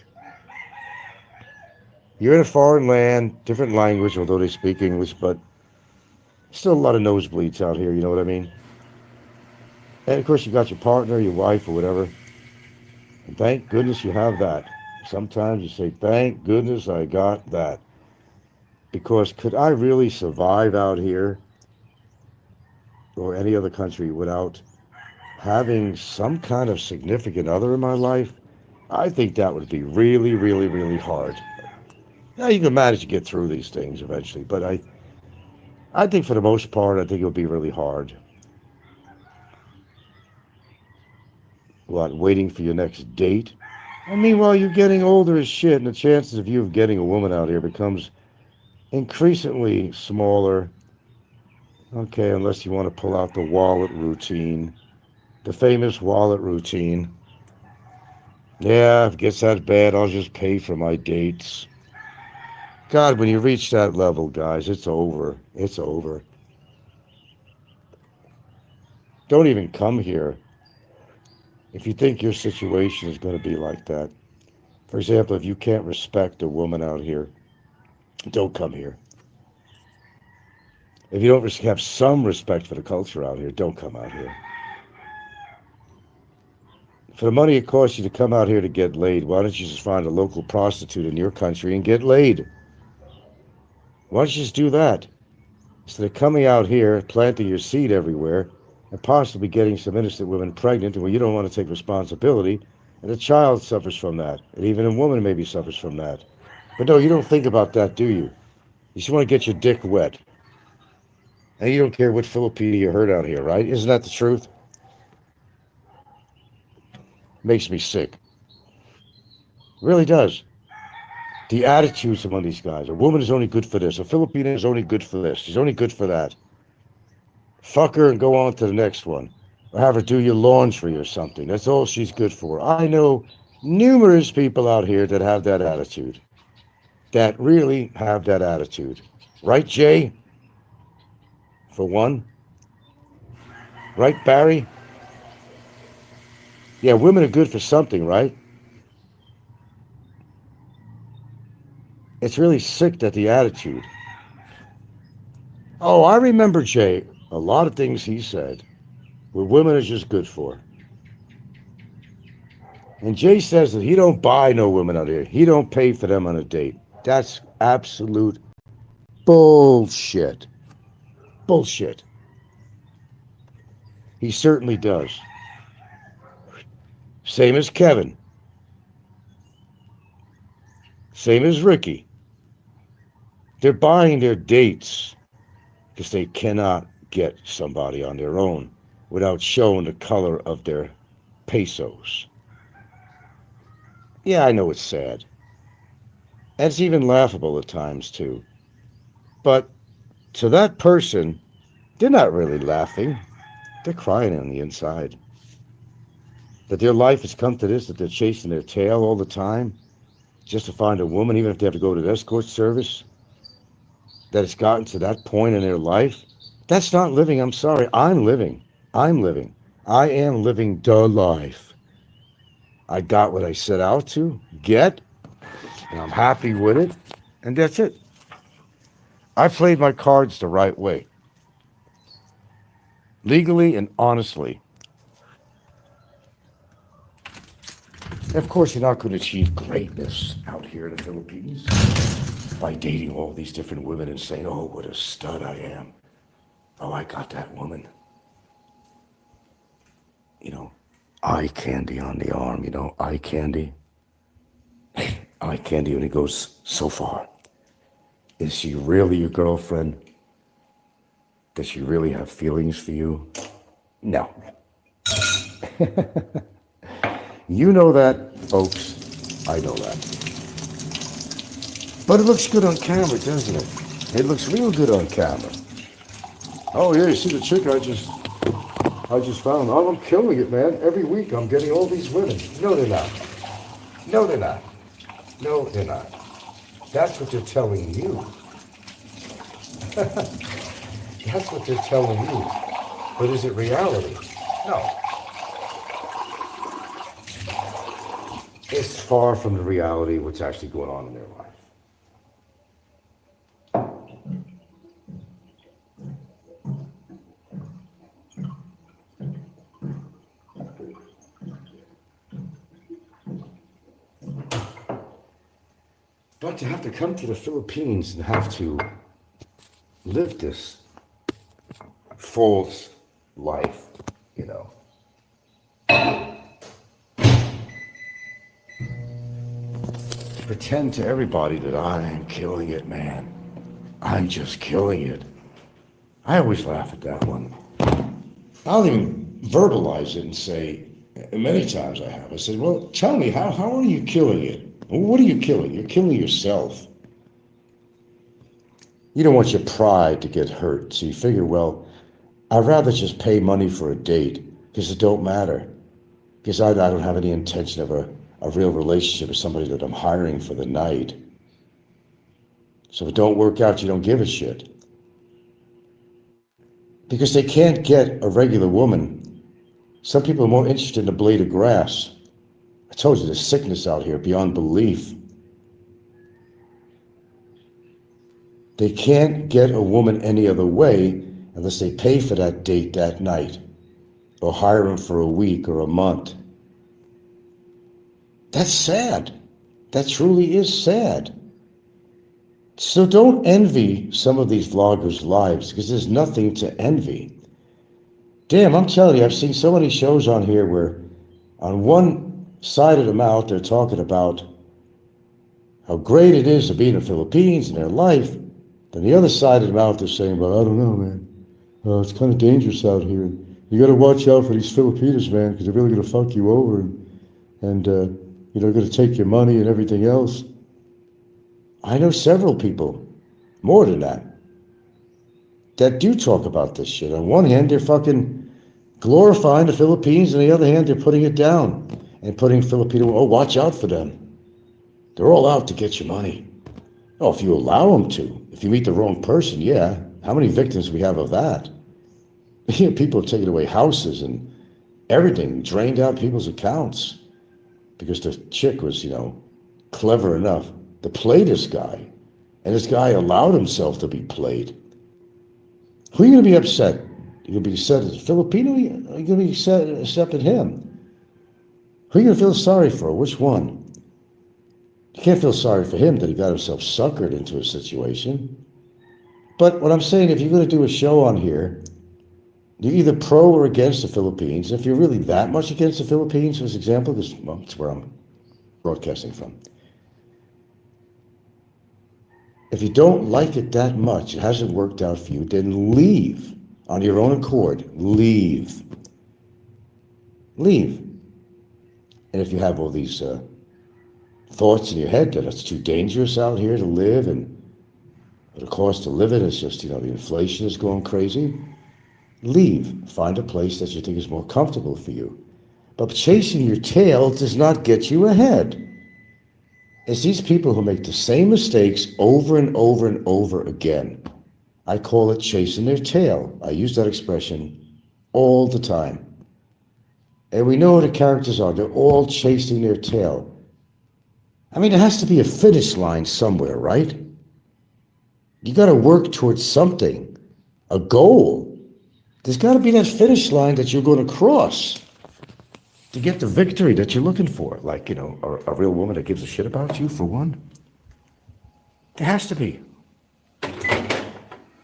A: You're in a foreign land, different language, although they speak English, but still a lot of nosebleeds out here, you know what I mean? And of course, you got your partner, your wife, or whatever. And thank goodness you have that. Sometimes you say, thank goodness I got that. Because could I really survive out here or any other country without having some kind of significant other in my life? I think that would be really, really, really hard. Yeah, you can manage to get through these things eventually, but I think for the most part, I think it would be really hard. What, waiting for your next date? And meanwhile, you're getting older as shit, and the chances of you getting a woman out here becomes increasingly smaller. Okay, unless you want to pull out the wallet routine, the famous wallet routine. Yeah, if it gets that bad, I'll just pay for my dates. God, when you reach that level, guys, it's over. It's over. Don't even come here if you think your situation is going to be like that. For example, if you can't respect a woman out here, don't come here. If you don't have some respect for the culture out here, don't come out here. For the money it costs you to come out here to get laid, why don't you just find a local prostitute in your country and get laid? Why don't you just do that? Instead of coming out here, planting your seed everywhere, and possibly getting some innocent women pregnant, and well, you don't want to take responsibility, and a child suffers from that, and even a woman maybe suffers from that. But no, you don't think about that, do you? You just want to get your dick wet. And you don't care what Filipino you heard out here, right? Isn't that the truth? Makes me sick. Really does. The attitudes among these guys. A woman is only good for this. A Filipino is only good for this. She's only good for that. Fuck her and go on to the next one. Or have her do your laundry or something. That's all she's good for. I know numerous people out here that have that attitude. That really have that attitude. Right, Jay? For one. Right, Barry? Yeah, women are good for something, right? It's really sick that the attitude. Oh, I remember Jay. A lot of things he said were women are just good for. And Jay says that he don't buy no women out here. He don't pay for them on a date. That's absolute bullshit. Bullshit. He certainly does. Same as Kevin. Same as Ricky. They're buying their dates because they cannot get somebody on their own without showing the color of their pesos. Yeah, I know it's sad. And it's even laughable at times, too. But to that person, they're not really laughing. They're crying on the inside. That their life has come to this, that they're chasing their tail all the time just to find a woman, even if they have to go to the escort service, that it's gotten to that point in their life. That's not living. I'm sorry. I'm living. I'm living. I am living the life. I got what I set out to get, and I'm happy with it, and that's it. I played my cards the right way, legally and honestly. And of course, you're not going to achieve greatness out here in the Philippines by dating all these different women and saying, oh, what a stud I am. Oh, I got that woman. You know, eye candy on the arm, you know, eye candy. Eye candy only goes so far. Is she really your girlfriend? Does she really have feelings for you? No. You know that, folks. I know that. But it looks good on camera, doesn't it? It looks real good on camera. Oh yeah, you see the chick I just found. Oh, I'm killing it, man. Every week I'm getting all these women. No, they're not. No, they're not. No, they're not. That's what they're telling you. That's what they're telling you. But is it reality? No. It's far from the reality of what's actually going on in their life. But to have to come to the Philippines and have to live this false life, you know. Pretend to everybody that I'm killing it, man. I'm just killing it. I always laugh at that one. I'll even verbalize it and say, many times I have, I said, well, tell me, how are you killing it? What are you killing? You're killing yourself. You don't want your pride to get hurt, so you figure, well, I'd rather just pay money for a date because it don't matter. Because I don't have any intention of a real relationship with somebody that I'm hiring for the night. So if it don't work out, you don't give a shit. Because they can't get a regular woman. Some people are more interested in a blade of grass. I told you, there's sickness out here beyond belief. They can't get a woman any other way unless they pay for that date that night or hire them for a week or a month. That's sad. That truly is sad. So don't envy some of these vloggers' lives because there's nothing to envy. Damn, I'm telling you, I've seen so many shows on here where on one side of the mouth they're talking about how great it is to be in the Philippines and their life. Then the other side of the mouth they're saying, well, I don't know, man. It's kind of dangerous out here. You got to watch out for these Filipinos, man, because they're really going to fuck you over and going to take your money and everything else. I know several people, more than that do talk about this shit. On one hand, they're fucking glorifying the Philippines, and on the other hand, they're putting it down and putting Filipino, oh, watch out for them. They're all out to get your money. Oh, if you allow them to. If you meet the wrong person, yeah. How many victims we have of that? People have taken away houses and everything, drained out people's accounts because the chick was, clever enough to play this guy. And this guy allowed himself to be played. Who are you going to be upset? You're going to be upset at the Filipino? Or are you going to be upset at him? Who are you going to feel sorry for? Which one? You can't feel sorry for him that he got himself suckered into a situation. But what I'm saying, if you're going to do a show on here, you're either pro or against the Philippines. If you're really that much against the Philippines, for example, because it's where I'm broadcasting from. If you don't like it that much, it hasn't worked out for you, then leave on your own accord. Leave. Leave. And if you have all these thoughts in your head that it's too dangerous out here to live and the cost of living is just, the inflation is going crazy, leave. Find a place that you think is more comfortable for you. But chasing your tail does not get you ahead. It's these people who make the same mistakes over and over and over again. I call it chasing their tail. I use that expression all the time. And we know who the characters are. They're all chasing their tail. I mean, there has to be a finish line somewhere, right? You got to work towards something, a goal. There's got to be that finish line that you're going to cross to get the victory that you're looking for. Like, a real woman that gives a shit about you, for one. There has to be.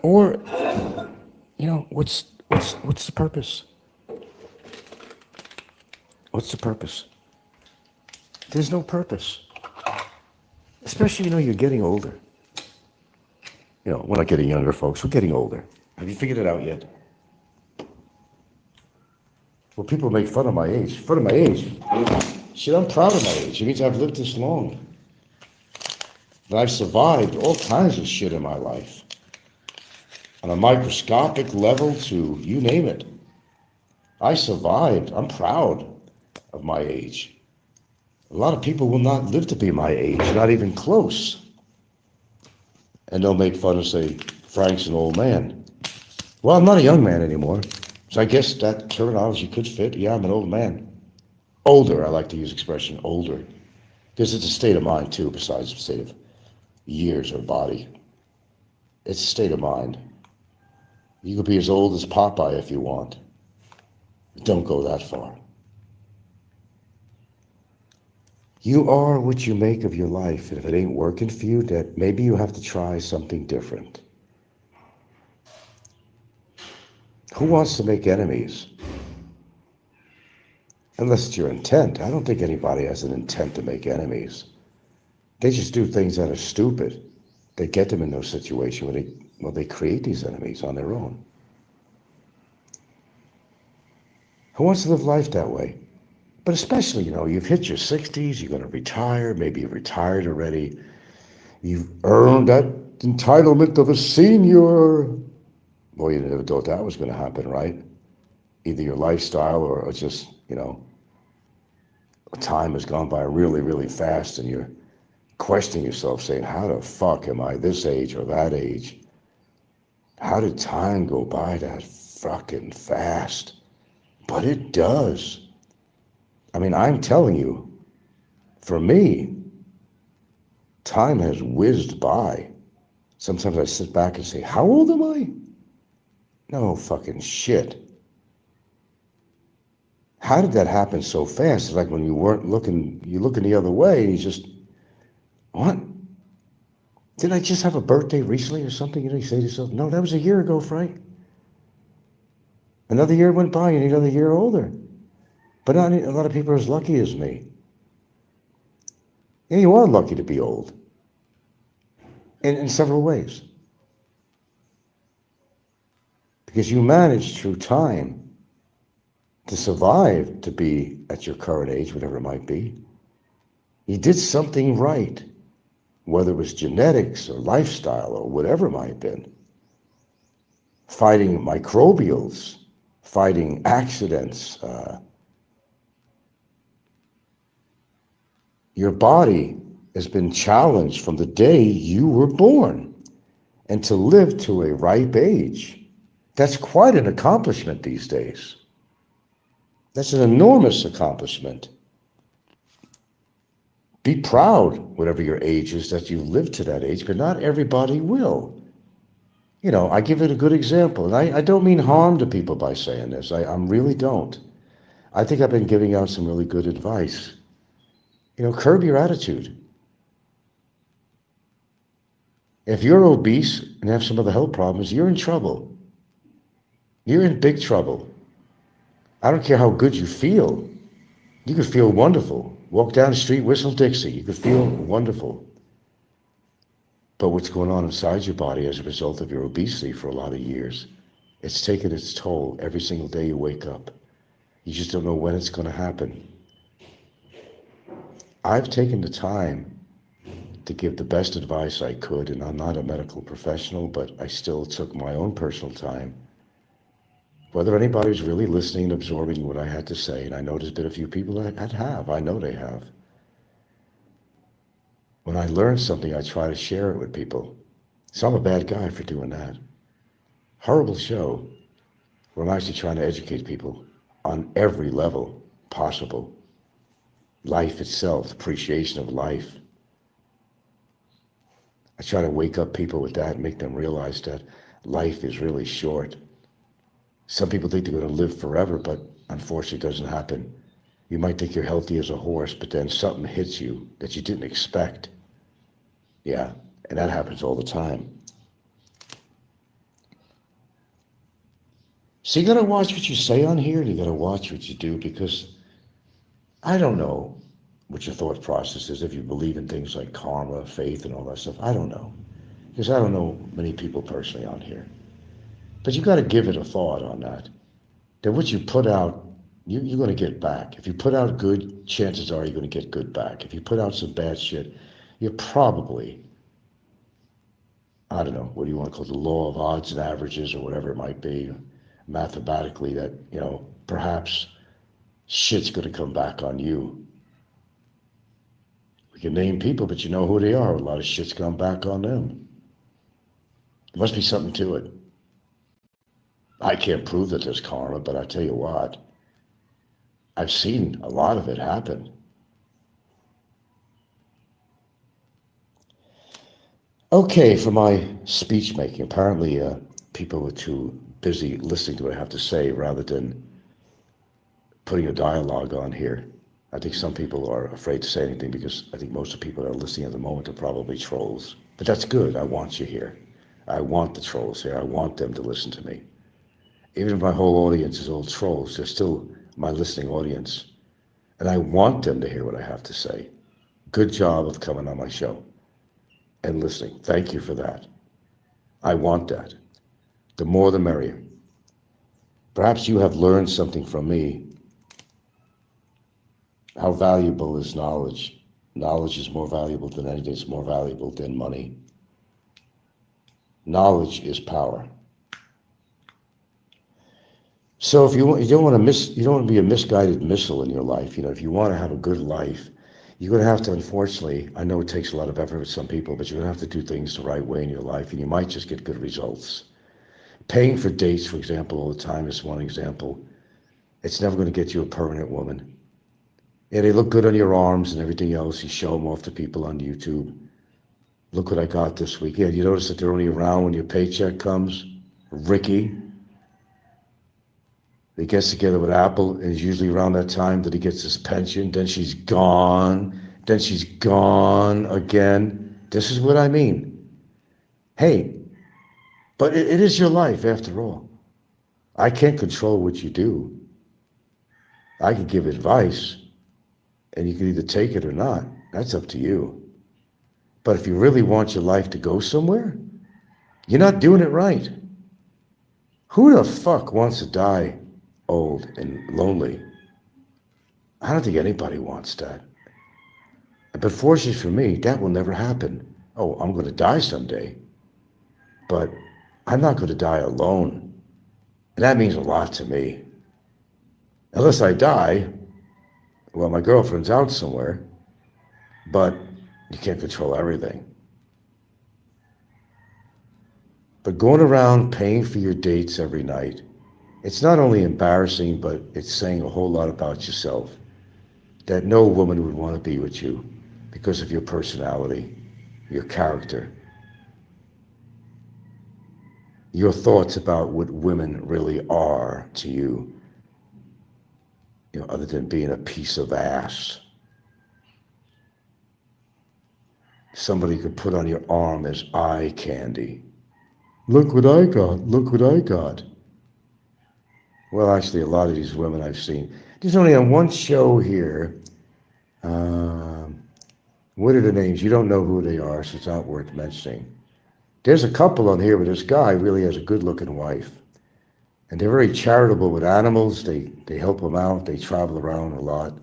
A: Or, what's the purpose? What's the purpose? There's no purpose. Especially, you're getting older. We're not getting younger, folks. We're getting older. Have you figured it out yet? Well, people make fun of my age. Fun of my age? Shit, I'm proud of my age. It means I've lived this long. And I've survived all kinds of shit in my life. On a microscopic level to you name it. I survived. I'm proud of my age. A lot of people will not live to be my age, not even close. And they'll make fun and say, Frank's an old man. Well, I'm not a young man anymore. So I guess that terminology could fit. Yeah, I'm an old man. Older, I like to use the expression older. Because it's a state of mind too, besides the state of years or body. It's a state of mind. You could be as old as Popeye if you want. Don't go that far. You are what you make of your life, and if it ain't working for you, that maybe you have to try something different. Who wants to make enemies? Unless it's your intent. I don't think anybody has an intent to make enemies. They just do things that are stupid. They get them in those situations where they create these enemies on their own. Who wants to live life that way? But especially, you've hit your 60s, you're going to retire, maybe you've retired already. You've earned that entitlement of a senior. Well, you never thought that was going to happen, right? Either your lifestyle or just, time has gone by really, really fast and you're questioning yourself saying, how the fuck am I this age or that age? How did time go by that fucking fast? But it does. I mean, I'm telling you, for me, time has whizzed by. Sometimes I sit back and say, how old am I? No fucking shit. How did that happen so fast? It's like when you weren't looking, you're looking the other way and you just, what? Did I just have a birthday recently or something? You say to yourself, no, that was a year ago, Frank. Another year went by and you're another year older. But not a lot of people are as lucky as me. And you are lucky to be old. In several ways. Because you managed through time to survive to be at your current age, whatever it might be. You did something right, whether it was genetics or lifestyle or whatever it might have been. Fighting microbials, fighting accidents. Your body has been challenged from the day you were born, and to live to a ripe age. That's quite an accomplishment these days. That's an enormous accomplishment. Be proud, whatever your age is, that you lived to that age, but not everybody will. I give it a good example, and I don't mean harm to people by saying this. I really don't. I think I've been giving out some really good advice. Curb your attitude. If you're obese and have some other health problems, you're in trouble. You're in big trouble. I don't care how good you feel. You could feel wonderful. Walk down the street, whistle Dixie. You could feel wonderful. But what's going on inside your body as a result of your obesity for a lot of years, it's taken its toll every single day you wake up. You just don't know when it's going to happen. I've taken the time to give the best advice I could, and I'm not a medical professional, but I still took my own personal time. Whether anybody's really listening and absorbing what I had to say, and I know there's been a few people that have, I know they have. When I learn something, I try to share it with people. So I'm a bad guy for doing that. Horrible show where I'm actually trying to educate people on every level possible. Life itself, appreciation of life. I try to wake up people with that and make them realize that life is really short. Some people think they're going to live forever, but unfortunately it doesn't happen. You might think you're healthy as a horse, but then something hits you that you didn't expect. Yeah, and that happens all the time. So you got to watch what you say on here, and you got to watch what you do, because I don't know what your thought process is, if you believe in things like karma, faith, and all that stuff. I don't know, because I don't know many people personally on here. But you got to give it a thought on that. That what you put out, you're going to get back. If you put out good, chances are you're going to get good back. If you put out some bad shit, you're probably, I don't know, what do you want to call it, the law of odds and averages or whatever it might be, mathematically, that, perhaps shit's going to come back on you. can name people, but you know who they are. A lot of shit's gone back on them. There must be something to it. I can't prove that there's karma, but I tell you what, I've seen a lot of it happen. Okay, for my speech making, apparently people were too busy listening to what I have to say rather than putting a dialogue on here. I think some people are afraid to say anything because I think most of the people that are listening at the moment are probably trolls. But that's good. I want you here. I want the trolls here. I want them to listen to me. Even if my whole audience is all trolls, they're still my listening audience. And I want them to hear what I have to say. Good job of coming on my show and listening. Thank you for that. I want that. The more the merrier. Perhaps you have learned something from me. How valuable is knowledge? Knowledge is more valuable than anything. It's more valuable than money. Knowledge is power. So if you don't want to be a misguided missile in your life. If you want to have a good life, you're going to have to, unfortunately, I know it takes a lot of effort with some people, but you're going to have to do things the right way in your life, and you might just get good results. Paying for dates, for example, all the time is one example. It's never going to get you a permanent woman. Yeah, they look good on your arms and everything else. You show them off to people on YouTube. Look what I got this week. Yeah, you notice that they're only around when your paycheck comes? Ricky. He gets together with Apple, and it's usually around that time that he gets his pension. Then she's gone. Then she's gone again. This is what I mean. Hey, but it is your life after all. I can't control what you do. I can give advice, and you can either take it or not. That's up to you. But if you really want your life to go somewhere, you're not doing it right. Who the fuck wants to die old and lonely? I don't think anybody wants that. But fortunately for me, that will never happen. Oh, I'm going to die someday, but I'm not going to die alone. And that means a lot to me. Unless I die, well, my girlfriend's out somewhere, but you can't control everything. But going around paying for your dates every night, it's not only embarrassing, but it's saying a whole lot about yourself. That no woman would want to be with you because of your personality, your character, your thoughts about what women really are to you, other than being a piece of ass. Somebody you could put on your arm as eye candy. Look what I got, look what I got. Well, actually, a lot of these women I've seen, there's only on one show here. What are the names? You don't know who they are, so it's not worth mentioning. There's a couple on here, but this guy really has a good-looking wife. And they're very charitable with animals. They help them out. They travel around a lot.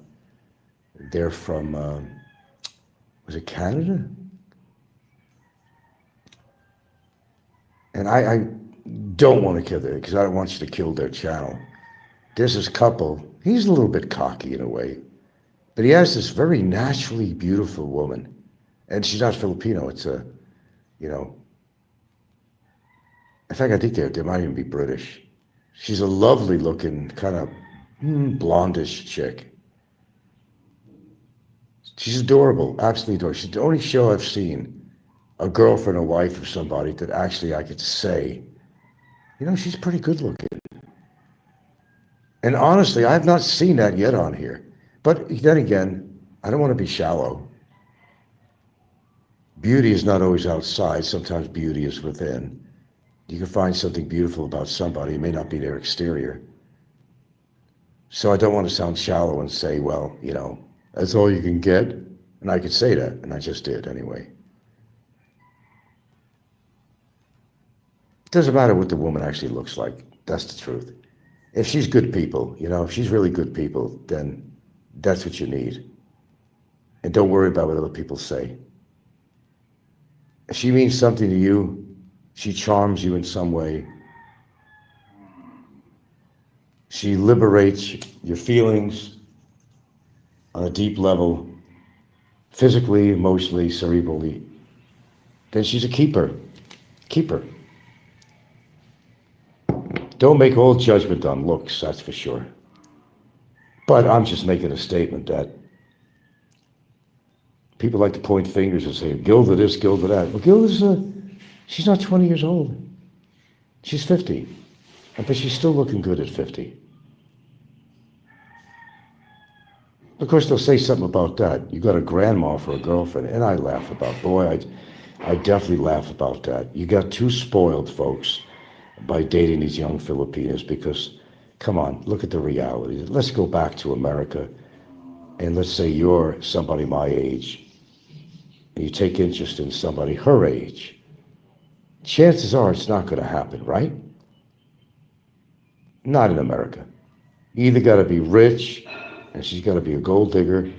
A: They're from, was it Canada? And I don't want to kill them because I don't want you to kill their channel. There's this couple. He's a little bit cocky in a way. But he has this very naturally beautiful woman. And she's not Filipino. It's a, in fact, I think they might even be British. She's a lovely looking, kind of blondish chick. She's adorable, absolutely adorable. She's the only show I've seen, a girlfriend or wife of somebody that actually I could say, she's pretty good looking. And honestly, I've not seen that yet on here. But then again, I don't want to be shallow. Beauty is not always outside. Sometimes beauty is within. You can find something beautiful about somebody. It may not be their exterior. So I don't want to sound shallow and say, well, that's all you can get. And I could say that, and I just did anyway. It doesn't matter what the woman actually looks like. That's the truth. If she's good people, if she's really good people, then that's what you need. And don't worry about what other people say. If she means something to you, she charms you in some way, she liberates your feelings on a deep level, physically, emotionally, cerebrally, then she's a keeper. Keeper. Don't make all judgment on looks, that's for sure. But I'm just making a statement that people like to point fingers and say, Gilda this, Gilda that. Well, Gilda's, she's not 20 years old. She's 50. But she's still looking good at 50. Of course, they'll say something about that. You got a grandma for a girlfriend. And I laugh about, boy, I definitely laugh about that. You got too spoiled, folks, by dating these young Filipinas because, come on, look at the reality. Let's go back to America and let's say you're somebody my age and you take interest in somebody her age. Chances are it's not going to happen, right? Not in America. You either got to be rich and she's got to be a gold digger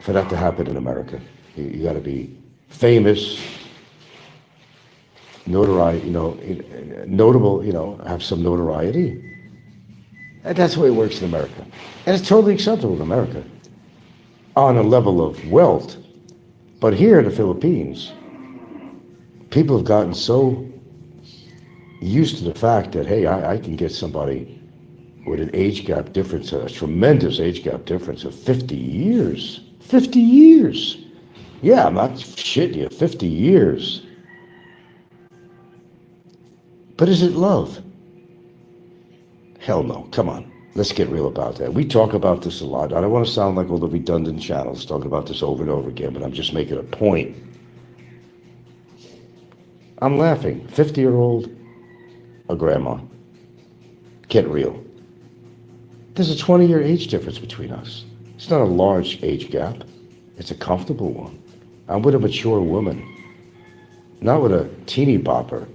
A: for that to happen in America. You got to be famous, notoriety, notable, have some notoriety. And that's the way it works in America. And it's totally acceptable in America on a level of wealth. But here in the Philippines, people have gotten so used to the fact that, hey, I can get somebody with an age gap difference, a tremendous age gap difference of 50 years. 50 years. Yeah, I'm not shitting you, 50 years. But is it love? Hell no, come on. Let's get real about that. We talk about this a lot. I don't want to sound like all the redundant channels talking about this over and over again, but I'm just making a point. I'm laughing. 50-year-old, a grandma. Get real. There's a 20-year age difference between us. It's not a large age gap. It's a comfortable one. I'm with a mature woman, not with a teeny bopper,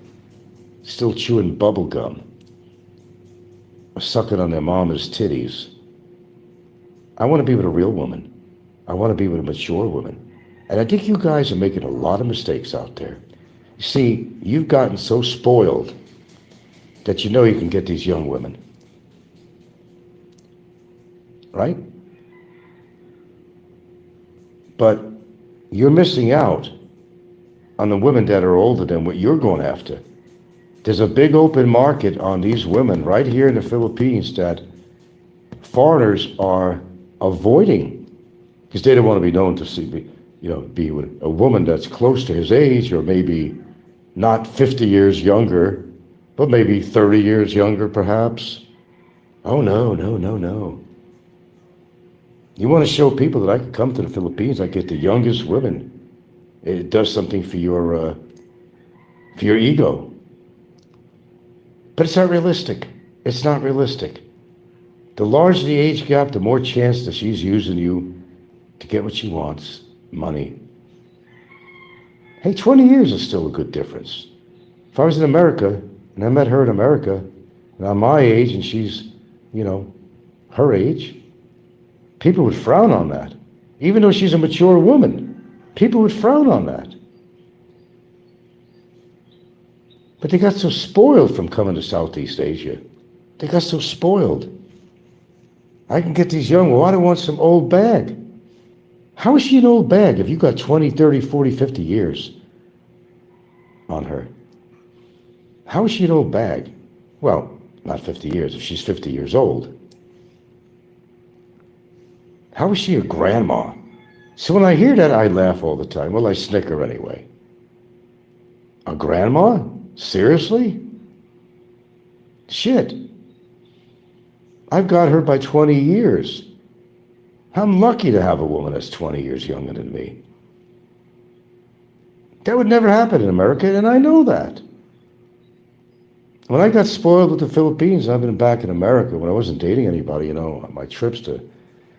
A: still chewing bubble gum, or sucking on their mama's titties. I want to be with a real woman. I want to be with a mature woman. And I think you guys are making a lot of mistakes out there. You see, you've gotten so spoiled that you know you can get these young women. Right? But you're missing out on the women that are older than what you're going after. There's a big open market on these women right here in the Philippines that foreigners are avoiding because they don't want to be known to be with a woman that's close to his age or maybe not 50 years younger, but maybe 30 years younger perhaps. Oh, no, no, no, no. You want to show people that I can come to the Philippines, I get the youngest women. It does something for your ego. But it's not realistic. It's not realistic. The larger the age gap, the more chance that she's using you to get what she wants, money. Hey, 20 years is still a good difference. If I was in America, and I met her in America, and I'm my age and she's, her age, people would frown on that. Even though she's a mature woman, people would frown on that. But they got so spoiled from coming to Southeast Asia. They got so spoiled. I can get these young, well, I don't want some old bag. How is she an old bag if you got 20, 30, 40, 50 years on her? How is she an old bag? Well, not 50 years, if she's 50 years old. How is she a grandma? So when I hear that, I laugh all the time. Well, I snicker anyway. A grandma? Seriously? Shit. I've got her by 20 years. I'm lucky to have a woman that's 20 years younger than me. That would never happen in America, and I know that. When I got spoiled with the Philippines, I've been back in America when I wasn't dating anybody, on my trips to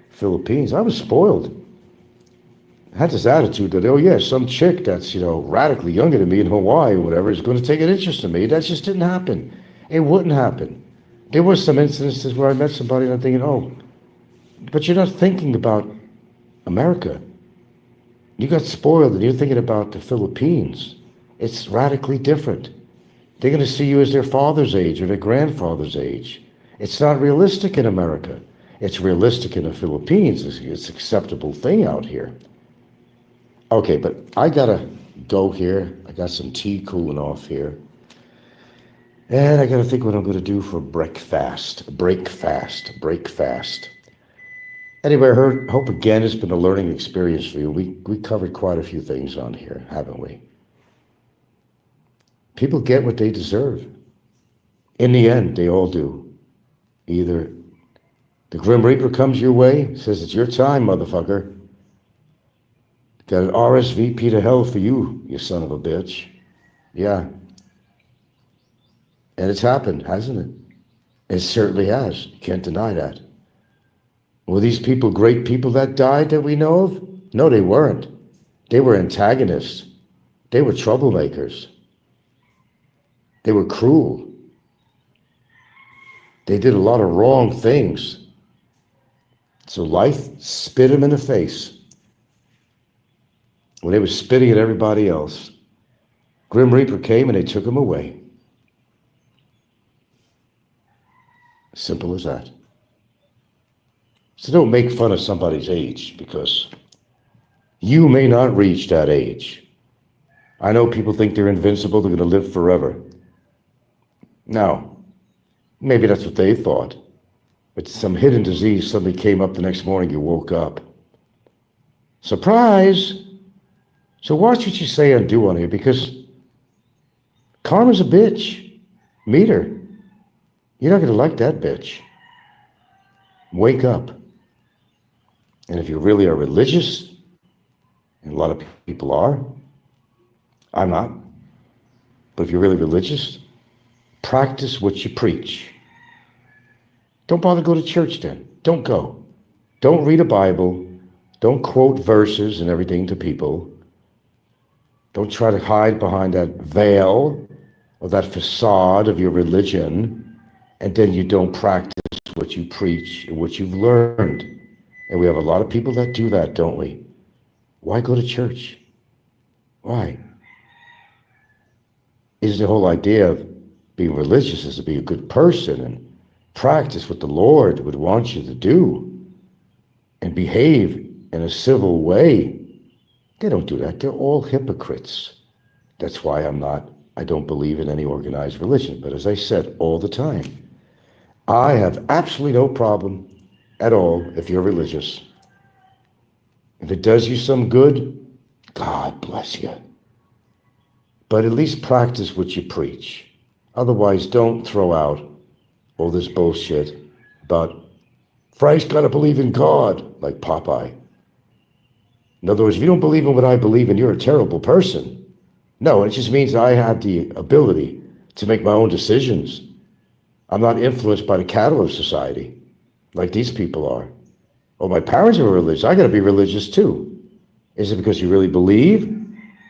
A: Philippines, I was spoiled. I had this attitude that, oh yeah, some chick that's, radically younger than me in Hawaii or whatever is going to take an interest in me. That just didn't happen. It wouldn't happen. There were some instances where I met somebody and I'm thinking, oh, but you're not thinking about America. You got spoiled and you're thinking about the Philippines. It's radically different. They're going to see you as their father's age or their grandfather's age. It's not realistic in America. It's realistic in the Philippines. It's an acceptable thing out here. Okay, but I gotta go here. I got some tea cooling off here. And I gotta think what I'm gonna do for breakfast. Break fast. Anyway, hope again it's been a learning experience for you. We covered quite a few things on here, haven't we? People get what they deserve. In the end, they all do. Either the Grim Reaper comes your way, says it's your time, motherfucker. Got an RSVP to hell for you, you son of a bitch. Yeah, and it's happened, hasn't it? It certainly has. You can't deny that. Were these people great people that died that we know of? No, they weren't. They were antagonists. They were troublemakers. They were cruel. They did a lot of wrong things. So life spit them in the face when they were spitting at everybody else. Grim Reaper came and they took him away. Simple as that. So don't make fun of somebody's age because you may not reach that age. I know people think they're invincible, they're going to live forever. Now, maybe that's what they thought. But some hidden disease suddenly came up the next morning, you woke up. Surprise! So watch what you say and do on here because karma's a bitch. Meet her. You're not going to like that bitch. Wake up. And if you really are religious, and a lot of people are, I'm not, but if you're really religious, practice what you preach. Don't bother to go to church then. Don't go. Don't read a Bible. Don't quote verses and everything to people. Don't try to hide behind that veil or that facade of your religion, and then you don't practice what you preach and what you've learned. And we have a lot of people that do that, don't we? Why go to church? Why? Is the whole idea of being religious is to be a good person and practice what the Lord would want you to do and behave in a civil way. They don't do that. They're all hypocrites. That's why I don't believe in any organized religion. But as I said all the time, I have absolutely no problem at all if you're religious. If it does you some good, God bless you. But at least practice what you preach. Otherwise, don't throw out all this bullshit about Frank's got to believe in God, like Popeye. In other words, if you don't believe in what I believe in, you're a terrible person. No, it just means I have the ability to make my own decisions. I'm not influenced by the cattle of society like these people are. Oh, my parents were religious. I got to be religious too. Is it because you really believe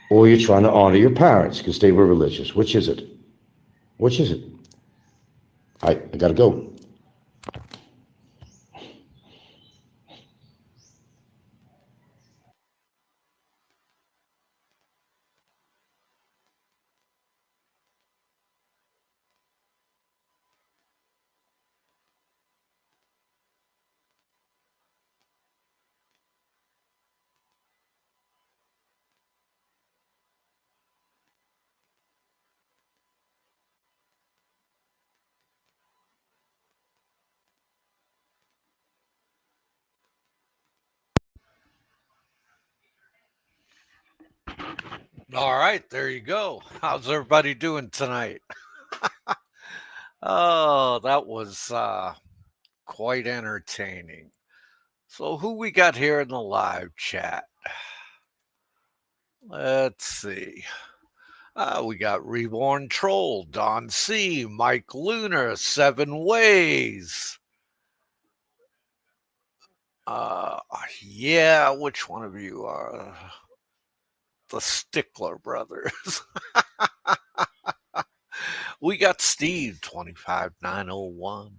A: or you're trying to honor your parents because they were religious? Which is it? Which is it? I got to go.
B: All right, there you go. How's everybody doing tonight? Oh, that was quite entertaining. So, who we got here in the live chat? Let's see. We got Reborn Troll, Don C, Mike Lunar, Seven Ways. Uh, yeah, which one of you are the Stickler Brothers? We got Steve 25901.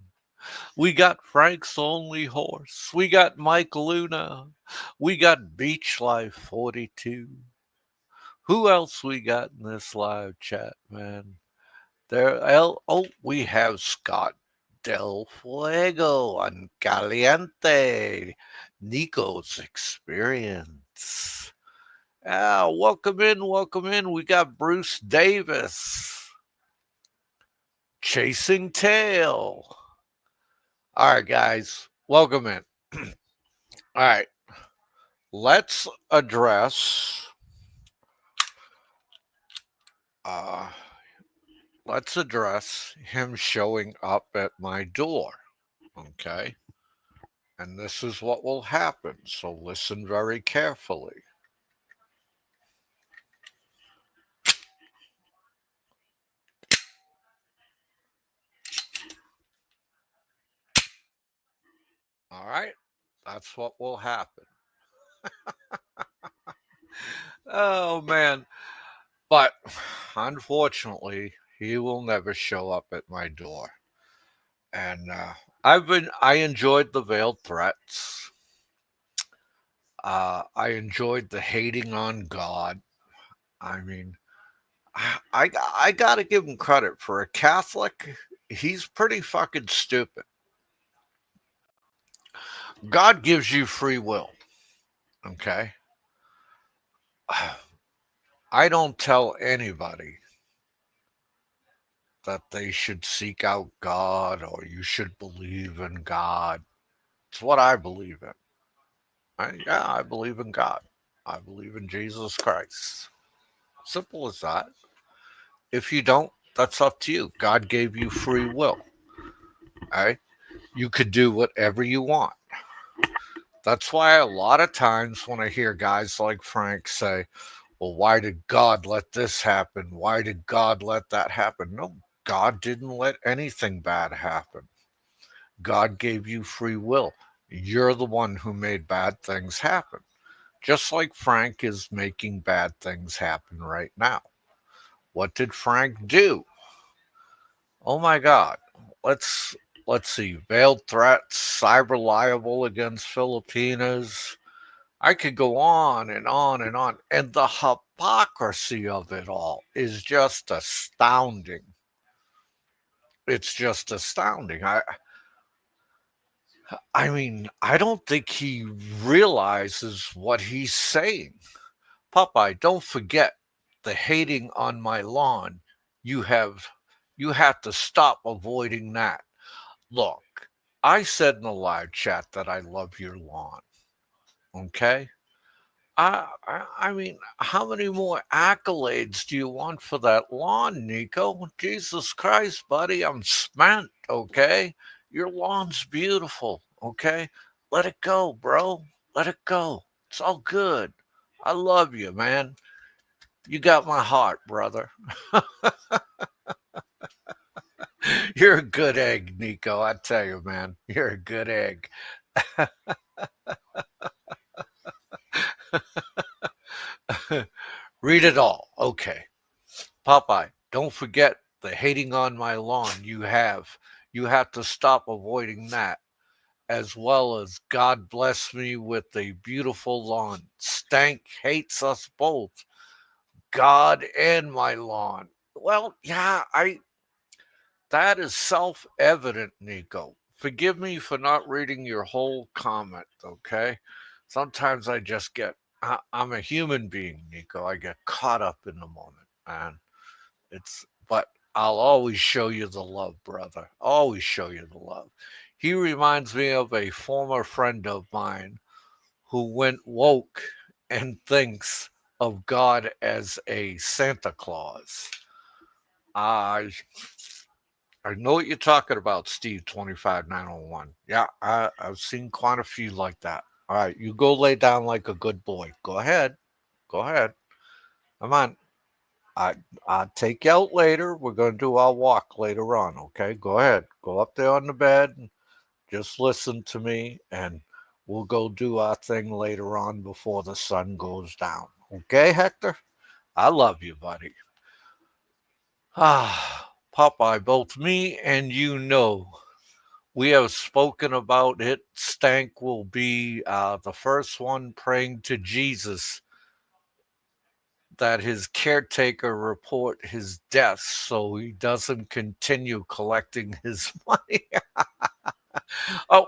B: We got Frank's Only Horse. We got Mike Luna. We got Beach Life 42. Who else we got in this live chat, man? We have Scott Del Fuego and Caliente. Nico's Experience. Yeah, welcome in, welcome in. We got Bruce Davis, Chasing Tail. All right, guys, welcome in. All right, let's address uh let's address him showing up at my door. Okay? And this is what will happen. So listen very carefully. All right? That's what will happen. Oh man. But unfortunately, he will never show up at my door. And I enjoyed the veiled threats. I enjoyed the hating on God. I mean, I got to give him credit for a Catholic. He's pretty fucking stupid. God gives you free will. Okay. I don't tell anybody that they should seek out God or you should believe in God. It's what I believe in. I believe in God. I believe in Jesus Christ. Simple as that. If you don't, that's up to you. God gave you free will. All right? You could do whatever you want. That's why a lot of times when I hear guys like Frank say, well, why did God let this happen? Why did God let that happen? No, God didn't let anything bad happen. God gave you free will. You're the one who made bad things happen. Just like Frank is making bad things happen right now. What did Frank do? Oh my God. Let's let's see. Veiled threats, cyber libel against Filipinas. I could go on and on and on. And the hypocrisy of it all is just astounding. It's just astounding. I mean, I don't think he realizes what he's saying. Popeye, don't forget the hating on my lawn. You have you have to stop avoiding that. Look, I said in the live chat that I love your lawn. Okay? I mean, how many more accolades do you want for that lawn, Nico? Jesus Christ, buddy, I'm spent, okay? Your lawn's beautiful, okay? Let it go, bro. Let it go. It's all good. I love you, man. You got my heart, brother. You're a good egg, Nico. I tell you, man. You're a good egg. Read it all. Okay. Popeye, don't forget the hating on my lawn you have. You have to stop avoiding that, as well as God bless me with a beautiful lawn. Stank hates us both, God and my lawn. Well, yeah, I that is self-evident, Nico. Forgive me for not reading your whole comment, okay? Sometimes I just get I'm a human being, Nico. I get caught up in the moment, man. But I'll always show you the love, brother. Always show you the love. He reminds me of a former friend of mine who went woke and thinks of God as a Santa Claus. I I know what you're talking about, Steve 25901. Yeah, I've seen quite a few like that. All right, you go lay down like a good boy. Go ahead. Go ahead. Come on. I I'll take you out later. We're gonna do our walk later on, okay? Go ahead. Go up there on the bed and just listen to me and we'll go do our thing later on before the sun goes down. Okay, Hector? I love you, buddy. Ah, Popeye, both me and you know we have spoken about it. Stank will be the first one praying to Jesus that his caretaker report his death so he doesn't continue collecting his money. Oh,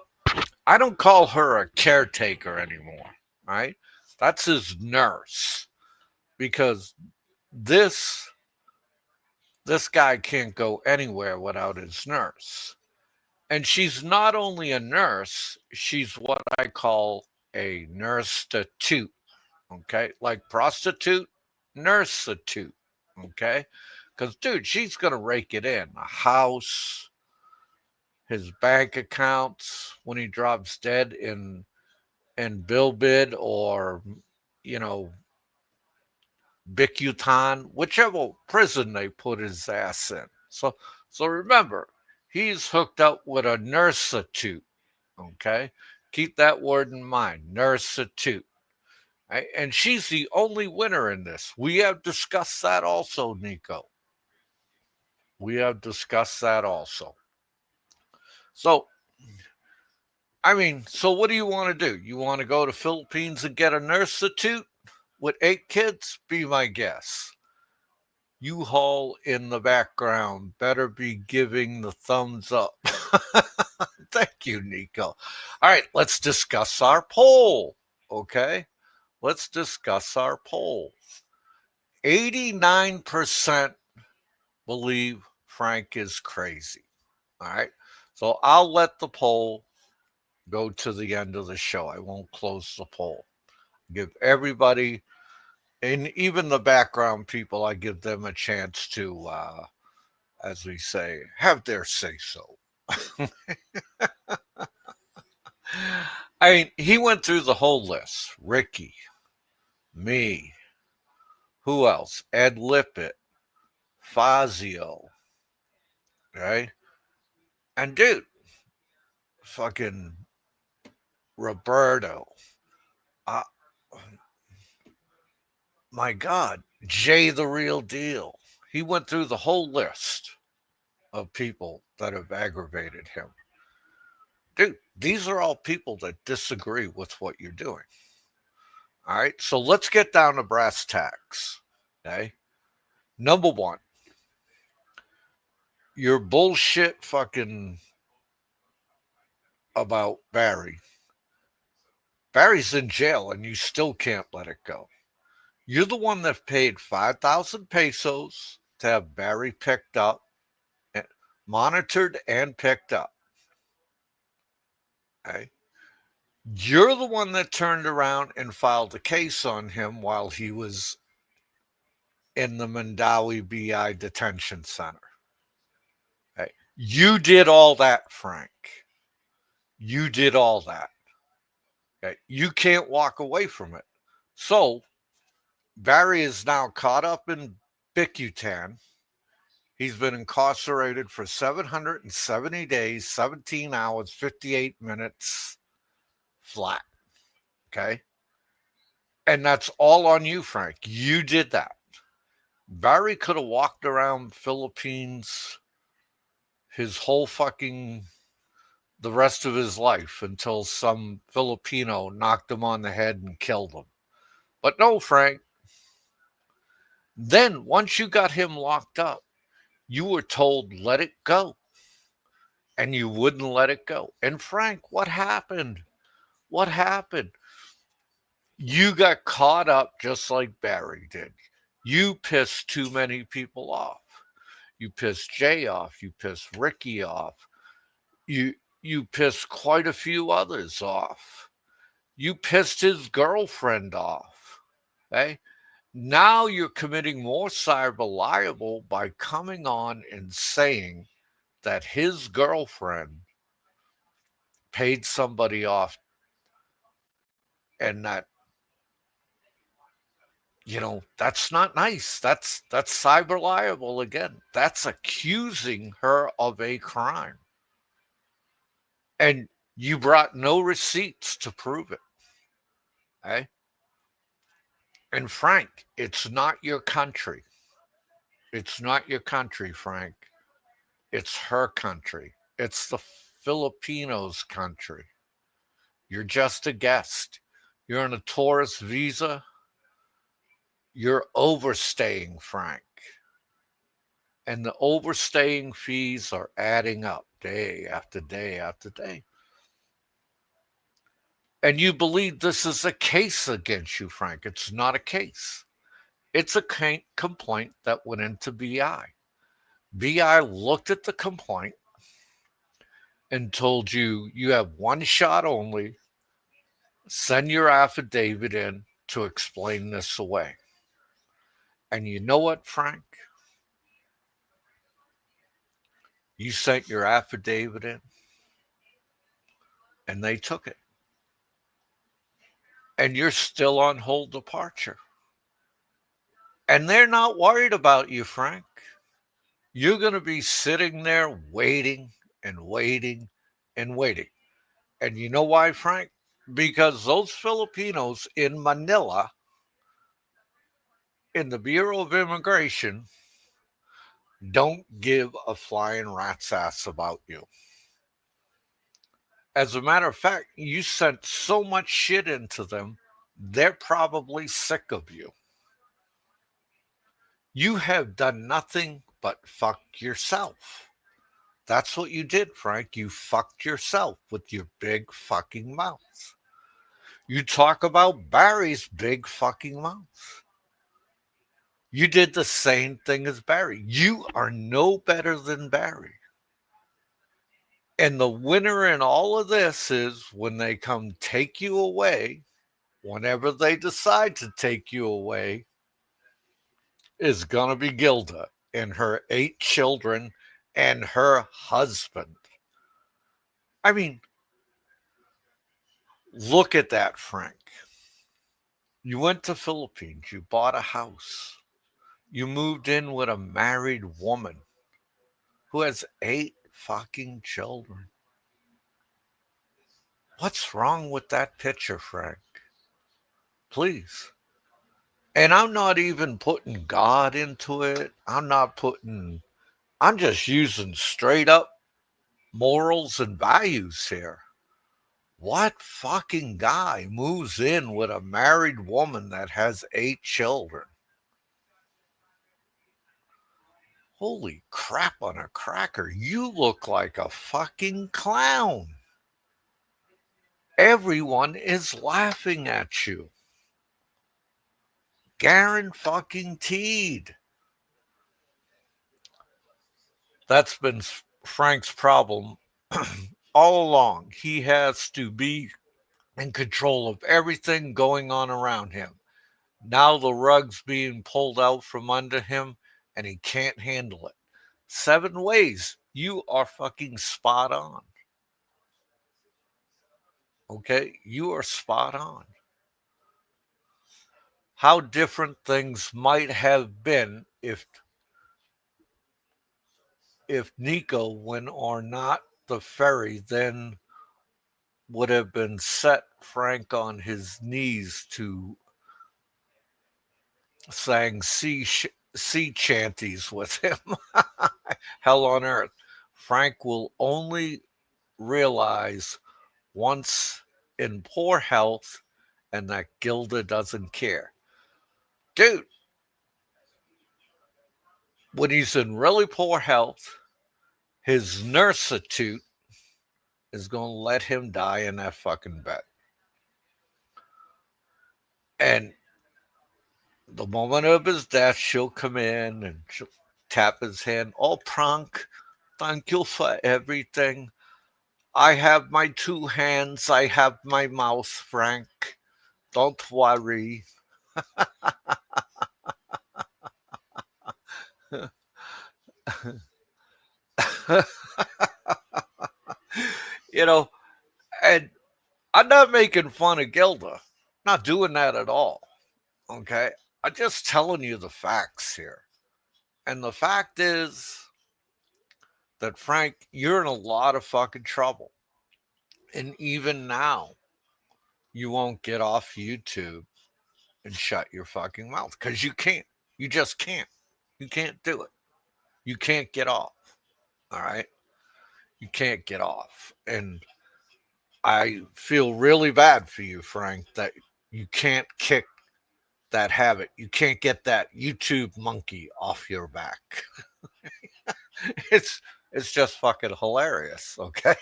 B: I don't call her a caretaker anymore, right? That's his nurse. because this this guy can't go anywhere without his nurse. And she's not only a nurse, she's what I call a nurse-statute. Okay, like prostitute, nurse-statute. Okay, because dude, she's gonna rake it in a house, his bank accounts when he drops dead in Bilbid or you know Bicutan, whichever prison they put his ass in. So remember, he's hooked up with a nurse-statute. Okay, keep that word in mind, nurse-statute. Right? And she's the only winner in this. We have discussed that also, Nico. We have discussed that also. So, I mean, so what do you want to do? You want to go to Philippines and get a nurse-statute with 8 kids? Be my guest. U-Haul in the background better be giving the thumbs up. Thank you, Nico. All right, let's discuss our poll. Okay, let's discuss our poll. 89% believe Frank is crazy. All right, so I'll let the poll go to the end of the show. I won't close the poll. Give everybody, and even the background people, I give them a chance to, as we say, have their say so. I mean, he went through the whole list. Ricky, me, who else? Ed Lippett, Fazio, right? And dude, fucking Roberto. Uh, my God, Jay the real deal. He went through the whole list of people that have aggravated him. Dude, these are all people that disagree with what you're doing. All right, so let's get down to brass tacks. Okay, number one, your bullshit fucking about Barry. Barry's in jail and you still can't let it go. You're the one that paid 5,000 pesos to have Barry picked up, monitored and picked up. Okay. You're the one that turned around and filed a case on him while he was in the Mandawi BI detention center. Okay. You did all that, Frank. You did all that. Okay. You can't walk away from it. So Barry is now caught up in Bicutan. He's been incarcerated for 770 days, 17 hours, 58 minutes flat. Okay. And that's all on you, Frank. You did that. Barry could have walked around Philippines his whole fucking the rest of his life until some Filipino knocked him on the head and killed him. But no, Frank. Then once you got him locked up, you were told let it go. And you wouldn't let it go. And Frank, what happened? What happened? You got caught up just like Barry did. You pissed too many people off. You pissed Jay off. You pissed Ricky off. You pissed quite a few others off. You pissed his girlfriend off. Okay? Now you're committing more cyber libel by coming on and saying that his girlfriend paid somebody off and that that's not nice. That's cyber liable again. That's accusing her of a crime. And you brought no receipts to prove it. Okay? And Frank, it's not your country. It's not your country, Frank. It's her country. It's the Filipinos' country. You're just a guest. You're on a tourist visa. You're overstaying, Frank. And the overstaying fees are adding up day after day after day. And you believe this is a case against you, Frank. It's not a case. It's a complaint that went into BI. BI looked at the complaint and told you you have one shot only. Send your affidavit in to explain this away. And you know what, Frank? You sent your affidavit in and they took it. And you're still on hold departure. And they're not worried about you, Frank. You're going to be sitting there waiting and waiting and waiting. And you know why, Frank? Because those Filipinos in Manila, in the Bureau of Immigration, don't give a flying rat's ass about you. As a matter of fact, you sent so much shit into them, they're probably sick of you. You have done nothing but fuck yourself. That's what you did, Frank. You fucked yourself with your big fucking mouth. You talk about Barry's big fucking mouth. You did the same thing as Barry. You are no better than Barry. And the winner in all of this is when they come take you away, whenever they decide to take you away, is going to be Gilda and her 8 children and her husband. I mean, look at that, Frank. You went to Philippines, you bought a house. You moved in with a married woman who has 8 fucking children. What's wrong with that picture, Frank? Please. And I'm not even putting God into it. I'm just using straight up morals and values here. What fucking guy moves in with a married woman that has 8 children? Holy crap on a cracker. You look like a fucking clown. Everyone is laughing at you. Guaranteed. That's been Frank's problem all along. He has to be in control of everything going on around him. Now the rug's being pulled out from under him and he can't handle it. 7 ways. You are fucking spot on. Okay? You are spot on. How different things might have been if Nico, when or not the ferry, then would have been set Frank on his knees to sang sea chanties with him. Hell on earth. Frank will only realize once in poor health and that Gilda doesn't care. Dude, when he's in really poor health, his nursitude is going to let him die in that fucking bed. And the moment of his death, she'll come in and she'll tap his hand. Oh, Prank, thank you for everything. I have my 2 hands. I have my mouth, Frank. Don't worry. you know, and I'm not making fun of Gilda. Not doing that at all. Okay. I'm just telling you the facts here. And the fact is that, Frank, you're in a lot of fucking trouble. And even now, you won't get off YouTube and shut your fucking mouth because you can't. You just can't. You can't do it. You can't get off. All right. You can't get off. And I feel really bad for you, Frank, that you can't kick that habit. You can't get that YouTube monkey off your back. it's it's just fucking hilarious, okay?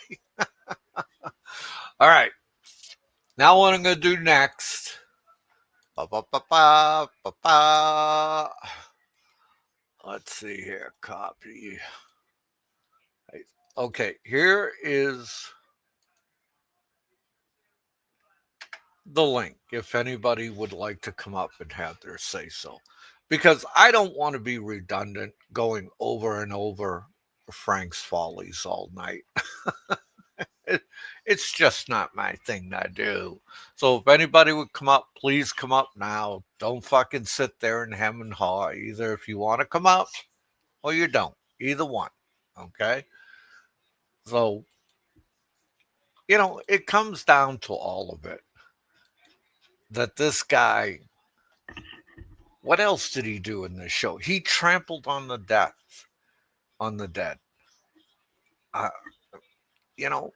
B: All right. Now what I'm going to do next Ba, ba, ba, ba, ba, ba. Let's see here. Copy. Okay, here is the link if anybody would like to come up and have their say so. Because I don't want to be redundant going over and over Frank's follies all night. It, it's just not my thing to do. So if anybody would come up, please come up now. Don't fucking sit there and hem and haw. Either if you want to come up or you don't. Either one. Okay? So, it comes down to all of it. That this guy, what else did he do in this show? He trampled on the dead. Uh, you know,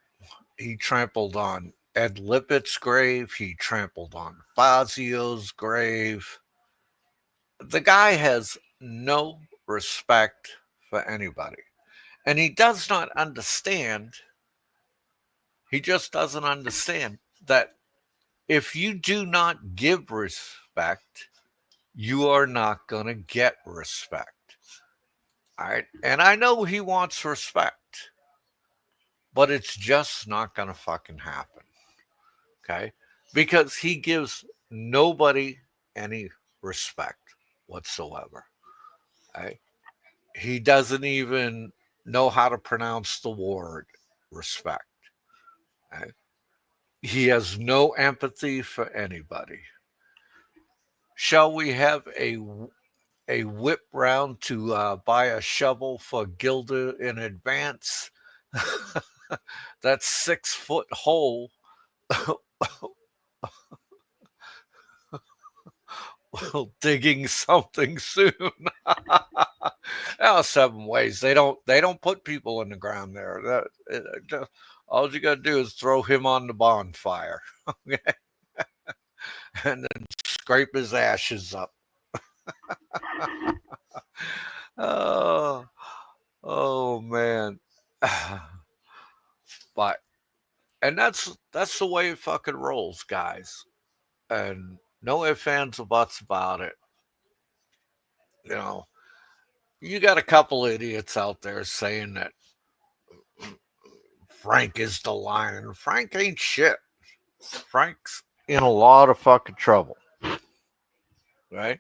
B: he trampled on Ed Lippett's grave. He trampled on Fazio's grave. The guy has no respect for anybody. And he does not understand, he just doesn't understand that if you do not give respect, you are not going to get respect. All right. And I know he wants respect, but it's just not going to fucking happen. Okay. Because he gives nobody any respect whatsoever. Okay. He doesn't even know how to pronounce the word respect. Okay. He has no empathy for anybody. Shall we have a whip round to buy a shovel for Gilda in advance? That 6 foot hole digging something soon. Oh, 7 ways. They don't put people in the ground there. All you gotta do is throw him on the bonfire, okay? And then scrape his ashes up. Oh, oh man. But and that's the way it fucking rolls, guys. And no ifs, ands, or buts about it. You know, you got a couple idiots out there saying that Frank is the lion. Frank ain't shit. Frank's in a lot of fucking trouble, right?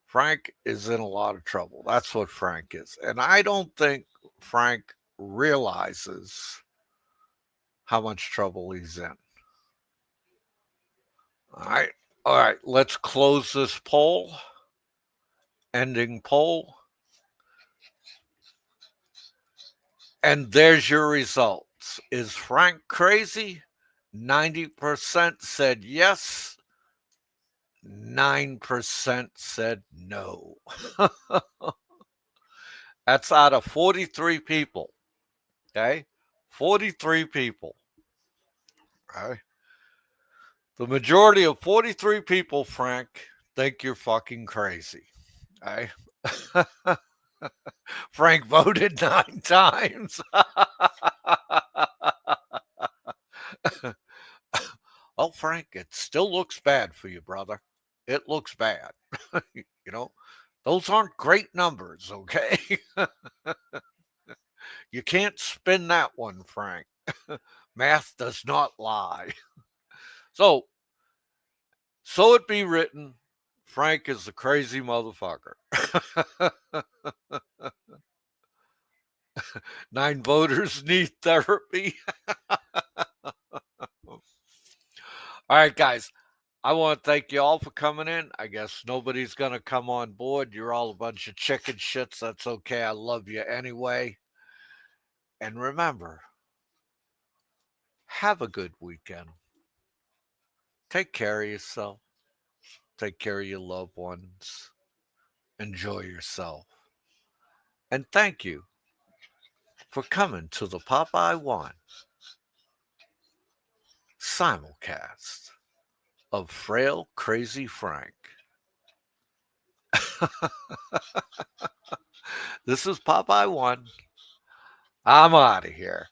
B: Frank is in a lot of trouble. That's what Frank is. And I don't think Frank realizes how much trouble he's in. All right. All right. Let's close this poll. Ending poll. And there's your results. Is Frank crazy? 90% said yes. 9% said no. That's out of 43 people. Okay? 43 people. Okay? The majority of 43 people, Frank, think you're fucking crazy. Okay? Frank voted 9 times. Oh, Frank, it still looks bad for you, brother. It looks bad. you know, those aren't great numbers, okay? You can't spin that one, Frank. Math does not lie. So, so it be written, Frank is a crazy motherfucker. 9 voters need therapy. All right, guys. I want to thank you all for coming in. I guess nobody's going to come on board. You're all a bunch of chicken shits. That's okay. I love you anyway. And remember, have a good weekend. Take care of yourself. Take care of your loved ones. Enjoy yourself. And thank you for coming to the Popeye One simulcast of Frail Crazy Frank. This is Popeye One. I'm out of here.